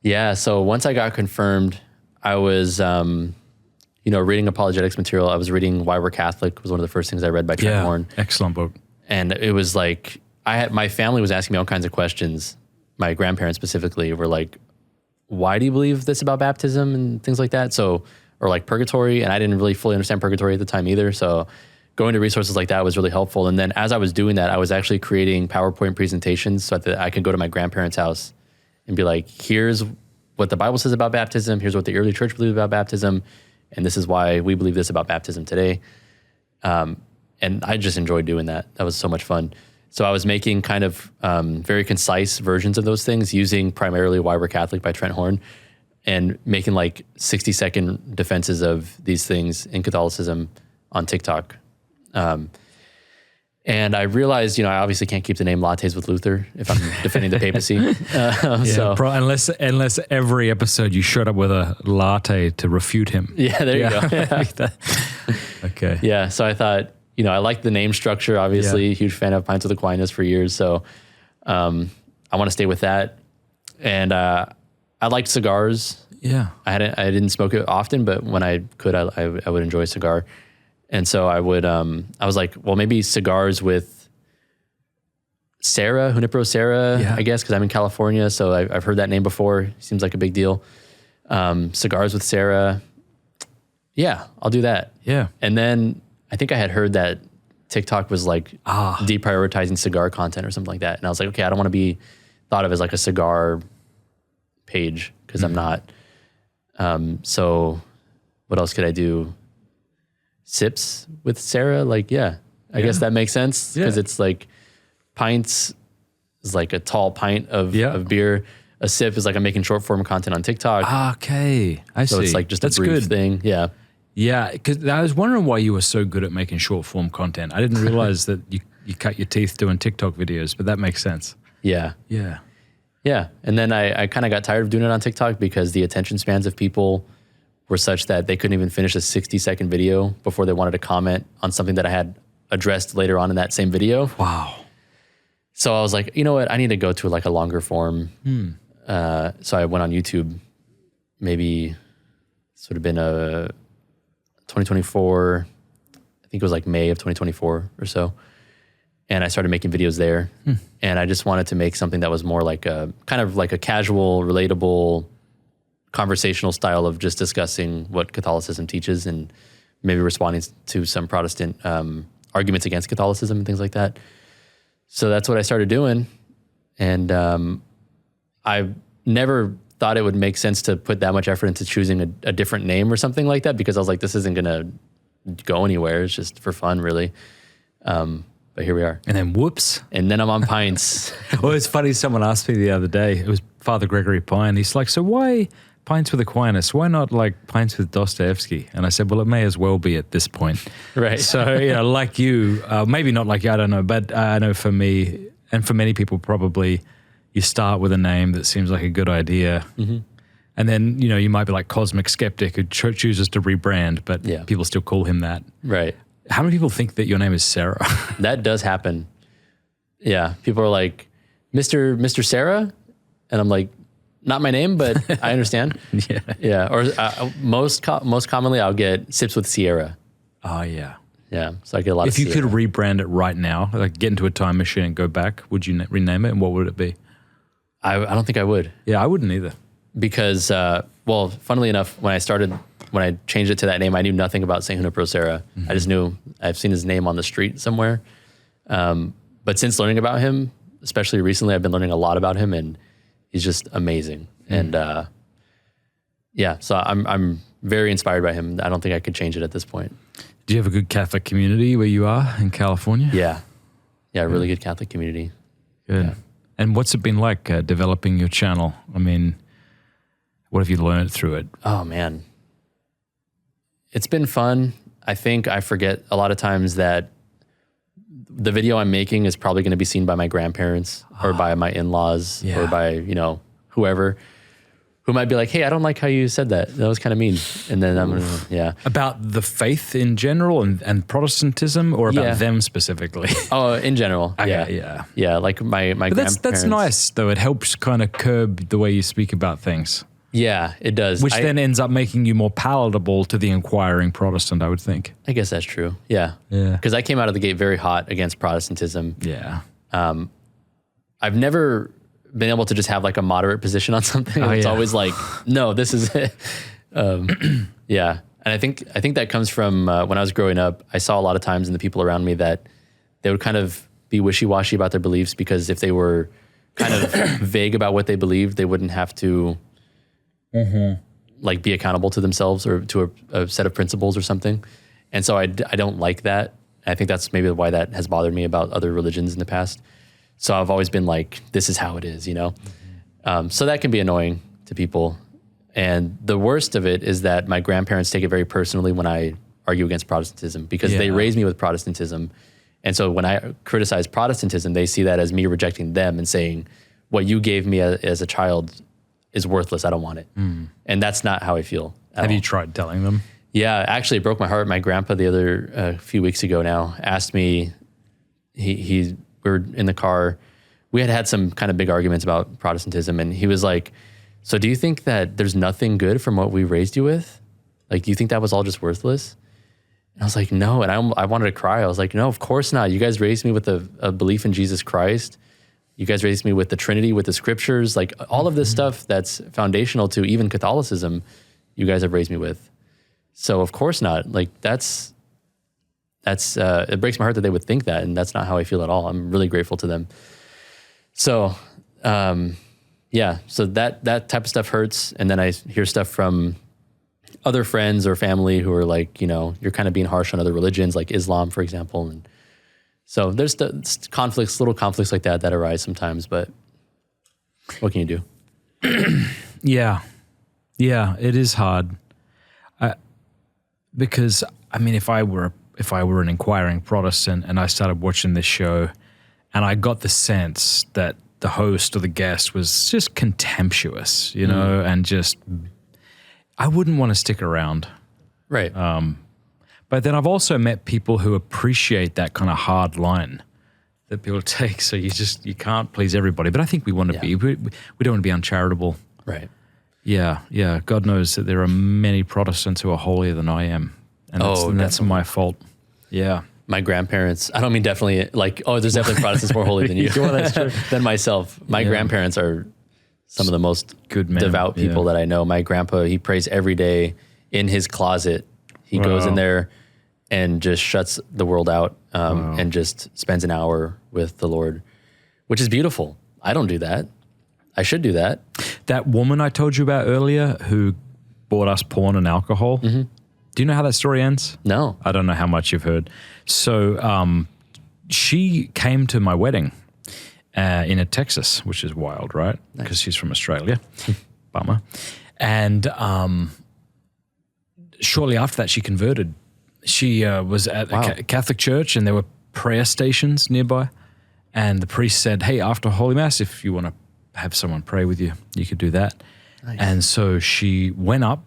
Yeah, so once I got confirmed, I was... reading apologetics material. I was reading Why We're Catholic was one of the first things I read by Trent Horn. Excellent book. And it was like, my family was asking me all kinds of questions. My grandparents specifically were like, why do you believe this about baptism and things like that? So, or like purgatory. And I didn't really fully understand purgatory at the time either. So going to resources like that was really helpful. And then as I was doing that, I was actually creating PowerPoint presentations so that I could go to my grandparents' house and be like, here's what the Bible says about baptism. Here's what the early church believed about baptism. And this is why we believe this about baptism today. And I just enjoyed doing that. That was so much fun. So I was making kind of very concise versions of those things using primarily Why We're Catholic by Trent Horn and making like 60-second defenses of these things in Catholicism on TikTok. And I realized, I obviously can't keep the name Lattes with Luther if I'm defending the papacy. Unless every episode you showed up with a latte to refute him. Yeah, there you go. Okay. Yeah, so I thought, I liked the name structure, obviously. Huge fan of Pints with Aquinas for years. So I want to stay with that. And I liked cigars. Yeah. I didn't smoke it often, but when I could, I would enjoy a cigar. And so I was like, well, maybe cigars with Serra, Junipero Serra, I guess, because I'm in California. So I've heard that name before. Seems like a big deal. Cigars with Serra. Yeah, I'll do that. Yeah. And then I think I had heard that TikTok was like deprioritizing cigar content or something like that. And I was like, okay, I don't want to be thought of as like a cigar page because I'm not. So what else could I do? Sips with Sarah, I guess that makes sense because it's like pints is like a tall pint of beer. A sip is like I'm making short form content on TikTok. Okay, So it's like just a brief thing. Yeah. Yeah, because I was wondering why you were so good at making short form content. I didn't realize that you cut your teeth doing TikTok videos, but that makes sense. Yeah. Yeah. Yeah. And then I kind of got tired of doing it on TikTok because the attention spans of people were such that they couldn't even finish a 60-second video before they wanted to comment on something that I had addressed later on in that same video. Wow. So I was like, you know what? I need to go to like a longer form. So I went on YouTube, maybe this would have been 2024. I think it was like May of 2024 or so. And I started making videos there. And I just wanted to make something that was more like a kind of like a casual, relatable, conversational style of just discussing what Catholicism teaches and maybe responding to some Protestant arguments against Catholicism and things like that. So that's what I started doing. And I never thought it would make sense to put that much effort into choosing a different name or something like that, because I was like, this isn't going to go anywhere. It's just for fun, really. But here we are. And then whoops. And then I'm on Pints. Well, it's funny. Someone asked me the other day, it was Father Gregory Pine. He's like, so why Pints with Aquinas? Why not like Pints with Dostoevsky? And I said, well, it may as well be at this point. Right. So, like you, maybe not like you, I don't know, but I know for me and for many people probably, you start with a name that seems like a good idea. Mm-hmm. And then, you might be like Cosmic Skeptic who chooses to rebrand, but people still call him that. Right. How many people think that your name is Serra? That does happen. Yeah. People are like, Mr. Serra? And I'm like, not my name, but I understand. Yeah. Yeah. Or most commonly, I'll get Sips with Sierra. Oh, yeah. Yeah. So I get a lot of If you Sierra. could rebrand it right now, like get into a time machine and go back, would you rename it? And what would it be? I don't think I would. Yeah, I wouldn't either. Because, funnily enough, when I changed it to that name, I knew nothing about St. Junipero Serra. Mm-hmm. I just knew I've seen his name on the street somewhere. But since learning about him, especially recently, I've been learning a lot about him, and he's just amazing. Mm. And so I'm very inspired by him. I don't think I could change it at this point. Do you have a good Catholic community where you are in California? Yeah, really good Catholic community. Good. Yeah. And what's it been like developing your channel? I mean, what have you learned through it? Oh, man. It's been fun. I think I forget a lot of times that the video I'm making is probably going to be seen by my grandparents or by my in-laws or by, whoever, who might be like, hey, I don't like how you said that. That was kind of mean. And then I'm going to, About the faith in general and Protestantism, or about them specifically? Oh, in general. Okay, Yeah, like my grandparents. That's nice, though. It helps kind of curb the way you speak about things. Yeah, it does. Which then ends up making you more palatable to the inquiring Protestant, I would think. I guess that's true. Yeah. Because I came out of the gate very hot against Protestantism. Yeah. I've never been able to just have like a moderate position on something. It's always like, no, this is it. Yeah. And I think that comes from when I was growing up, I saw a lot of times in the people around me that they would kind of be wishy-washy about their beliefs, because if they were kind of vague about what they believed, they wouldn't have to like be accountable to themselves or to a set of principles or something. And so I don't like that. I think that's maybe why that has bothered me about other religions in the past. So I've always been like, this is how it is, So that can be annoying to people. And the worst of it is that my grandparents take it very personally when I argue against Protestantism, because they raised me with Protestantism. And so when I criticize Protestantism, they see that as me rejecting them and saying, what you gave me as a child is worthless. I don't want it. Mm. And that's not how I feel. Have you tried telling them? Yeah, actually, it broke my heart. My grandpa a few weeks ago now asked me, we were in the car. We had some kind of big arguments about Protestantism. And he was like, so do you think that there's nothing good from what we raised you with? Like, do you think that was all just worthless? And I was like, no. And I wanted to cry. I was like, no, of course not. You guys raised me with a belief in Jesus Christ. You guys raised me with the Trinity, with the scriptures, like all of this stuff that's foundational to even Catholicism, you guys have raised me with. So of course not. Like that's it breaks my heart that they would think that, and that's not how I feel at all. I'm really grateful to them. So, so that type of stuff hurts. And then I hear stuff from other friends or family who are like, you're kind of being harsh on other religions, like Islam, for example. And so there's little conflicts like that arise sometimes, but what can you do? Yeah, it is hard. Because I mean, if I were an inquiring Protestant and I started watching this show, and I got the sense that the host or the guest was just contemptuous, and just, I wouldn't want to stick around. Right. But then I've also met people who appreciate that kind of hard line that people take. So you can't please everybody. But I think we want to be, we don't want to be uncharitable. Right. Yeah. God knows that there are many Protestants who are holier than I am. And that's my fault. Yeah. My grandparents, I don't mean definitely like, there's definitely Protestants more holy than you, than myself. My grandparents are some of the most devout people that I know. My grandpa, he prays every day in his closet. He goes in there and just shuts the world out and just spends an hour with the Lord, which is beautiful. I don't do that. I should do that. That woman I told you about earlier who bought us porn and alcohol, do you know how that story ends? No. I don't know how much you've heard. So she came to my wedding in Texas, which is wild, right? Because she's from Australia. Bummer. And shortly after that, she converted. She was at a Catholic church, and there were prayer stations nearby. And the priest said, hey, after Holy Mass, if you want to have someone pray with you, you could do that. Nice. And so she went up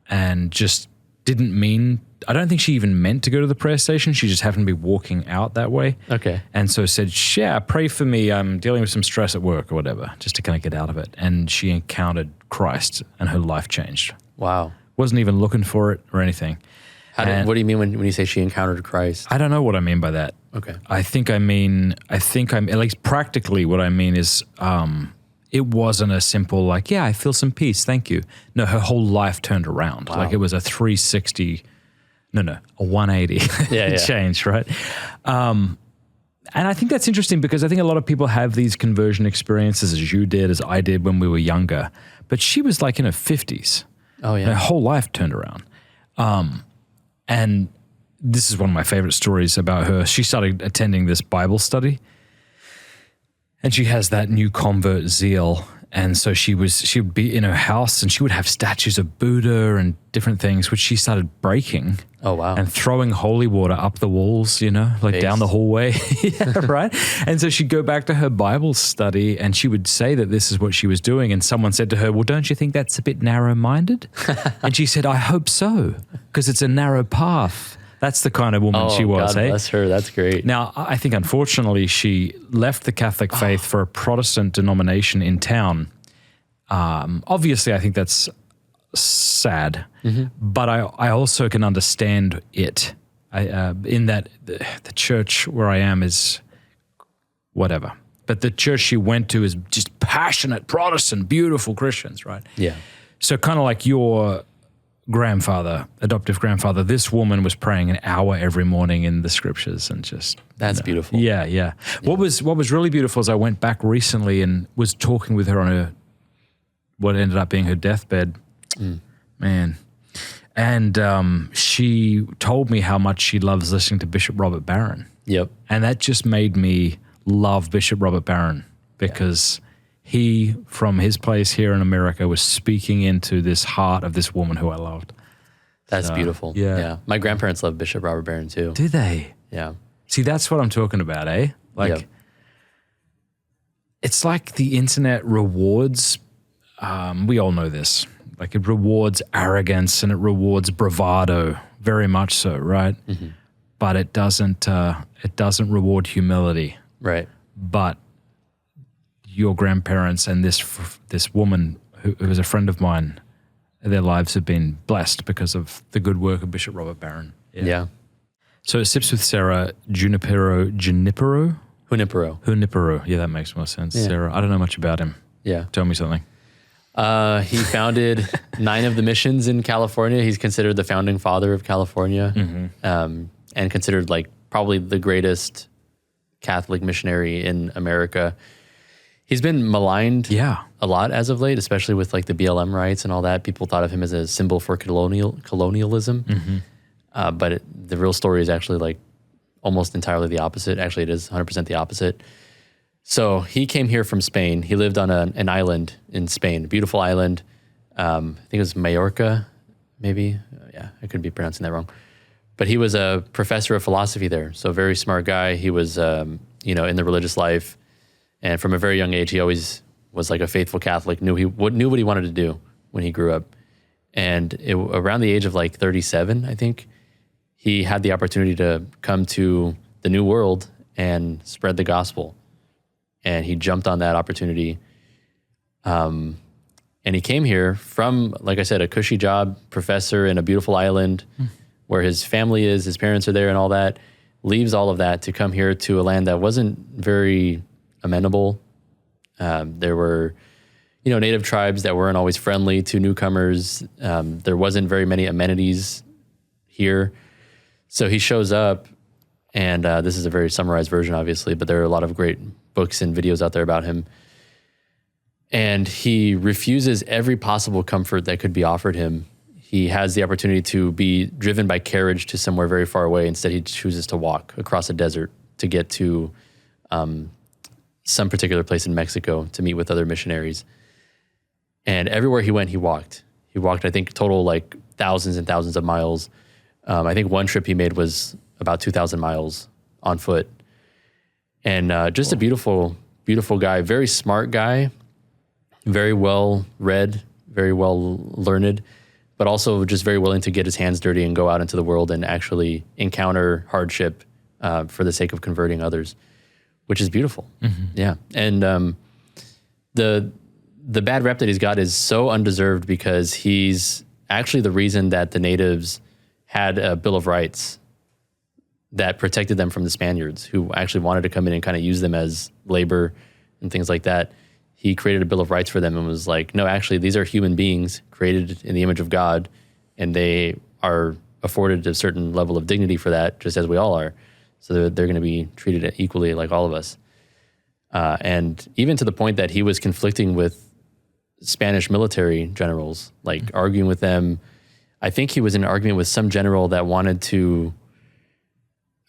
and just I don't think she even meant to go to the prayer station. She just happened to be walking out that way. Okay. And so said, yeah, pray for me. I'm dealing with some stress at work or whatever, just to kind of get out of it. And she encountered Christ and her life changed. Wow. Wasn't even looking for it or anything. What do you mean when you say she encountered Christ? I don't know what I mean by that. Okay. I think I'm, at least practically what I mean is, it wasn't a simple like, yeah, I feel some peace, thank you. No, her whole life turned around. Wow. Like it was a 360, a 180 change, right? And I think that's interesting because I think a lot of people have these conversion experiences as you did, as I did when we were younger. But she was like in her 50s. Oh, yeah. Her whole life turned around. And this is one of my favorite stories about her. She started attending this Bible study. And she has that new convert zeal. And so she would be in her house and she would have statues of Buddha and different things, which she started breaking. Oh, wow. And throwing holy water up the walls, down the hallway. Yeah, right? And so she'd go back to her Bible study and she would say that this is what she was doing. And someone said to her, well, don't you think that's a bit narrow-minded? And she said, I hope so, because it's a narrow path. That's the kind of woman she was. God bless her. That's great. Now, I think unfortunately she left the Catholic faith for a Protestant denomination in town. Obviously, I think that's sad, but I also can understand it. In that the church where I am is whatever. But the church she went to is just passionate Protestant, beautiful Christians, right? Yeah. So kind of like your adoptive grandfather, this woman was praying an hour every morning in the scriptures and just... That's beautiful. Yeah. What was really beautiful is I went back recently and was talking with her on what ended up being her deathbed. Man. And she told me how much she loves listening to Bishop Robert Barron. Yep. And that just made me love Bishop Robert Barron because... he, from his place here in America, was speaking into this heart of this woman who I loved. That's beautiful. Yeah. My grandparents love Bishop Robert Barron too. Do they? Yeah. See, that's what I'm talking about, eh? Like, It's like the internet rewards, we all know this, like it rewards arrogance and it rewards bravado, very much so, right? Mm-hmm. But it doesn't reward humility. Right. But your grandparents and this woman who was a friend of mine, their lives have been blessed because of the good work of Bishop Robert Barron. Yeah. So Sips with Sarah, Junipero. Junipero. Yeah, that makes more sense. Yeah. Sarah, I don't know much about him. Yeah. Tell me something. He founded 9 of the missions in California. He's considered the founding father of California, and considered like probably the greatest Catholic missionary in America. He's been maligned a lot as of late, especially with like the BLM rights and all that. People thought of him as a symbol for colonialism. Mm-hmm. But the real story is actually like almost entirely the opposite. Actually, it is 100% the opposite. So he came here from Spain. He lived on an island in Spain, a beautiful island. I think it was Majorca, maybe. Yeah, I could be pronouncing that wrong. But he was a professor of philosophy there. So a very smart guy. He was, in the religious life. And from a very young age, he always was like a faithful Catholic, knew what he wanted to do when he grew up. And around the age of like 37, I think, he had the opportunity to come to the New World and spread the gospel. And he jumped on that opportunity. And he came here from, like I said, a cushy job, professor in a beautiful island where his family is, his parents are there and all that, leaves all of that to come here to a land that wasn't very amenable. There were, native tribes that weren't always friendly to newcomers. There wasn't very many amenities here. So he shows up, and this is a very summarized version, obviously, but there are a lot of great books and videos out there about him. And he refuses every possible comfort that could be offered him. He has the opportunity to be driven by carriage to somewhere very far away. Instead, he chooses to walk across a desert to get to some particular place in Mexico to meet with other missionaries. And everywhere he went, he walked. He walked, I think, total like thousands and thousands of miles. I think one trip he made was about 2,000 miles on foot. And just a beautiful, beautiful guy, very smart guy, very well read, very well learned, but also just very willing to get his hands dirty and go out into the world and actually encounter hardship for the sake of converting others, which is beautiful. Mm-hmm. Yeah. And the bad rep that he's got is so undeserved because he's actually the reason that the natives had a Bill of Rights that protected them from the Spaniards, who actually wanted to come in and kind of use them as labor and things like that. He created a Bill of Rights for them and was like, no, actually, these are human beings created in the image of God, and they are afforded a certain level of dignity for that, just as we all are. So they're going to be treated equally like all of us. And even to the point that he was conflicting with Spanish military generals, like arguing with them. I think he was in an argument with some general that wanted to,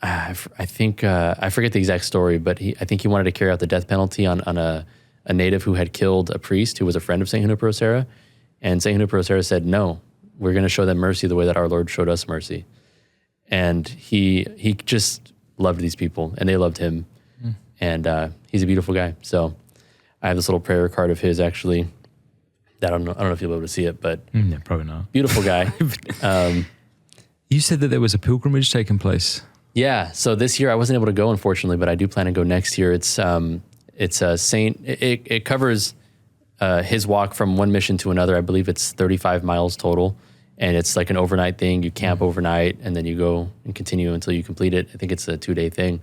I forget the exact story, but I think he wanted to carry out the death penalty on a native who had killed a priest who was a friend of St. Junipero Serra. And St. Junipero Serra said, no, we're going to show them mercy the way that our Lord showed us mercy. And he just loved these people, and they loved him. Mm. And he's a beautiful guy. So I have this little prayer card of his, actually. I don't know if you'll be able to see it, but yeah, probably not. Beautiful guy. You said that there was a pilgrimage taking place. Yeah. So this year I wasn't able to go, unfortunately, but I do plan to go next year. It's a saint. It covers his walk from one mission to another. I believe it's 35 miles total, and it's like an overnight thing. You camp overnight, and then you go and continue until you complete it. I think it's a 2-day thing.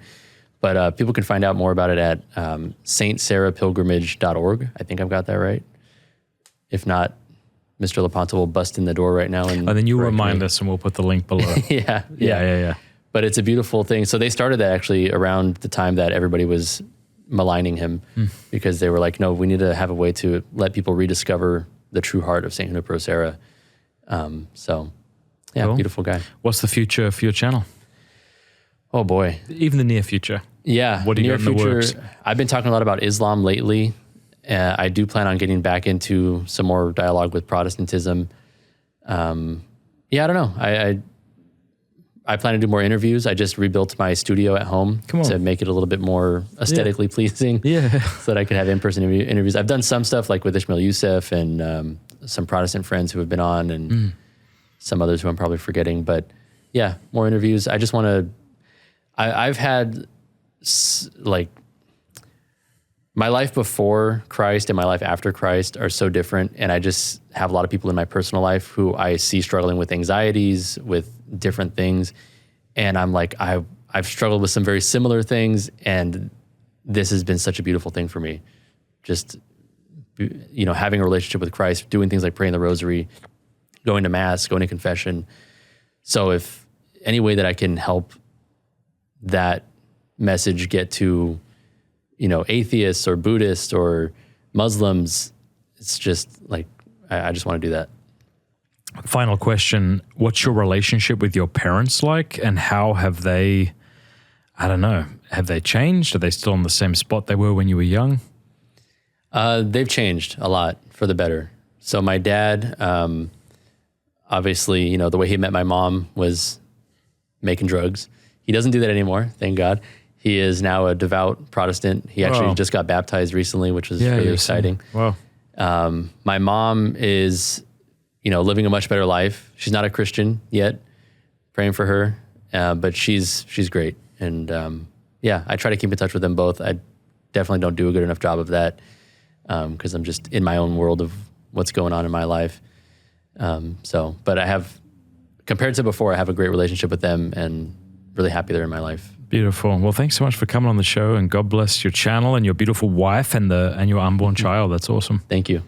But people can find out more about it at saintsarahpilgrimage.org. I think I've got that right. If not, Mr. Lepanto will bust in the door right now. And then you remind us, and we'll put the link below. Yeah. But it's a beautiful thing. So they started that actually around the time that everybody was maligning him, because they were like, no, we need to have a way to let people rediscover the true heart of St. Junipero Serra. Cool. Beautiful guy. What's the future for your channel? Oh boy. Even the near future. Yeah. What do you got in the works? I've been talking a lot about Islam lately. I do plan on getting back into some more dialogue with Protestantism. I don't know. I plan to do more interviews. I just rebuilt my studio at home to make it a little bit more aesthetically pleasing. Yeah. So that I could have in-person interviews. I've done some stuff like with Ismail Youssef and some Protestant friends who have been on, and some others who I'm probably forgetting. But yeah, more interviews. I just want to... I've had my life before Christ and my life after Christ are so different. And I just have a lot of people in my personal life who I see struggling with anxieties, with different things. And I'm like, I've struggled with some very similar things. And this has been such a beautiful thing for me. Just, having a relationship with Christ, doing things like praying the Rosary, going to Mass, going to confession. So if any way that I can help that message get to atheists or Buddhists or Muslims, it's just like, I just want to do that. Final question. What's your relationship with your parents like, and how have they, have they changed? Are they still in the same spot they were when you were young? They've changed a lot for the better. So my dad, obviously, the way he met my mom was making drugs. He doesn't do that anymore, thank God. He is now a devout Protestant. He actually just got baptized recently, which was really exciting. Wow. My mom is, living a much better life. She's not a Christian yet. Praying for her, but she's great. And I try to keep in touch with them both. I definitely don't do a good enough job of that because I'm just in my own world of what's going on in my life. But I have, compared to before, I have a great relationship with them and really happy they're in my life. Beautiful. Well, thanks so much for coming on the show, and God bless your channel and your beautiful wife and your unborn child. That's awesome. Thank you.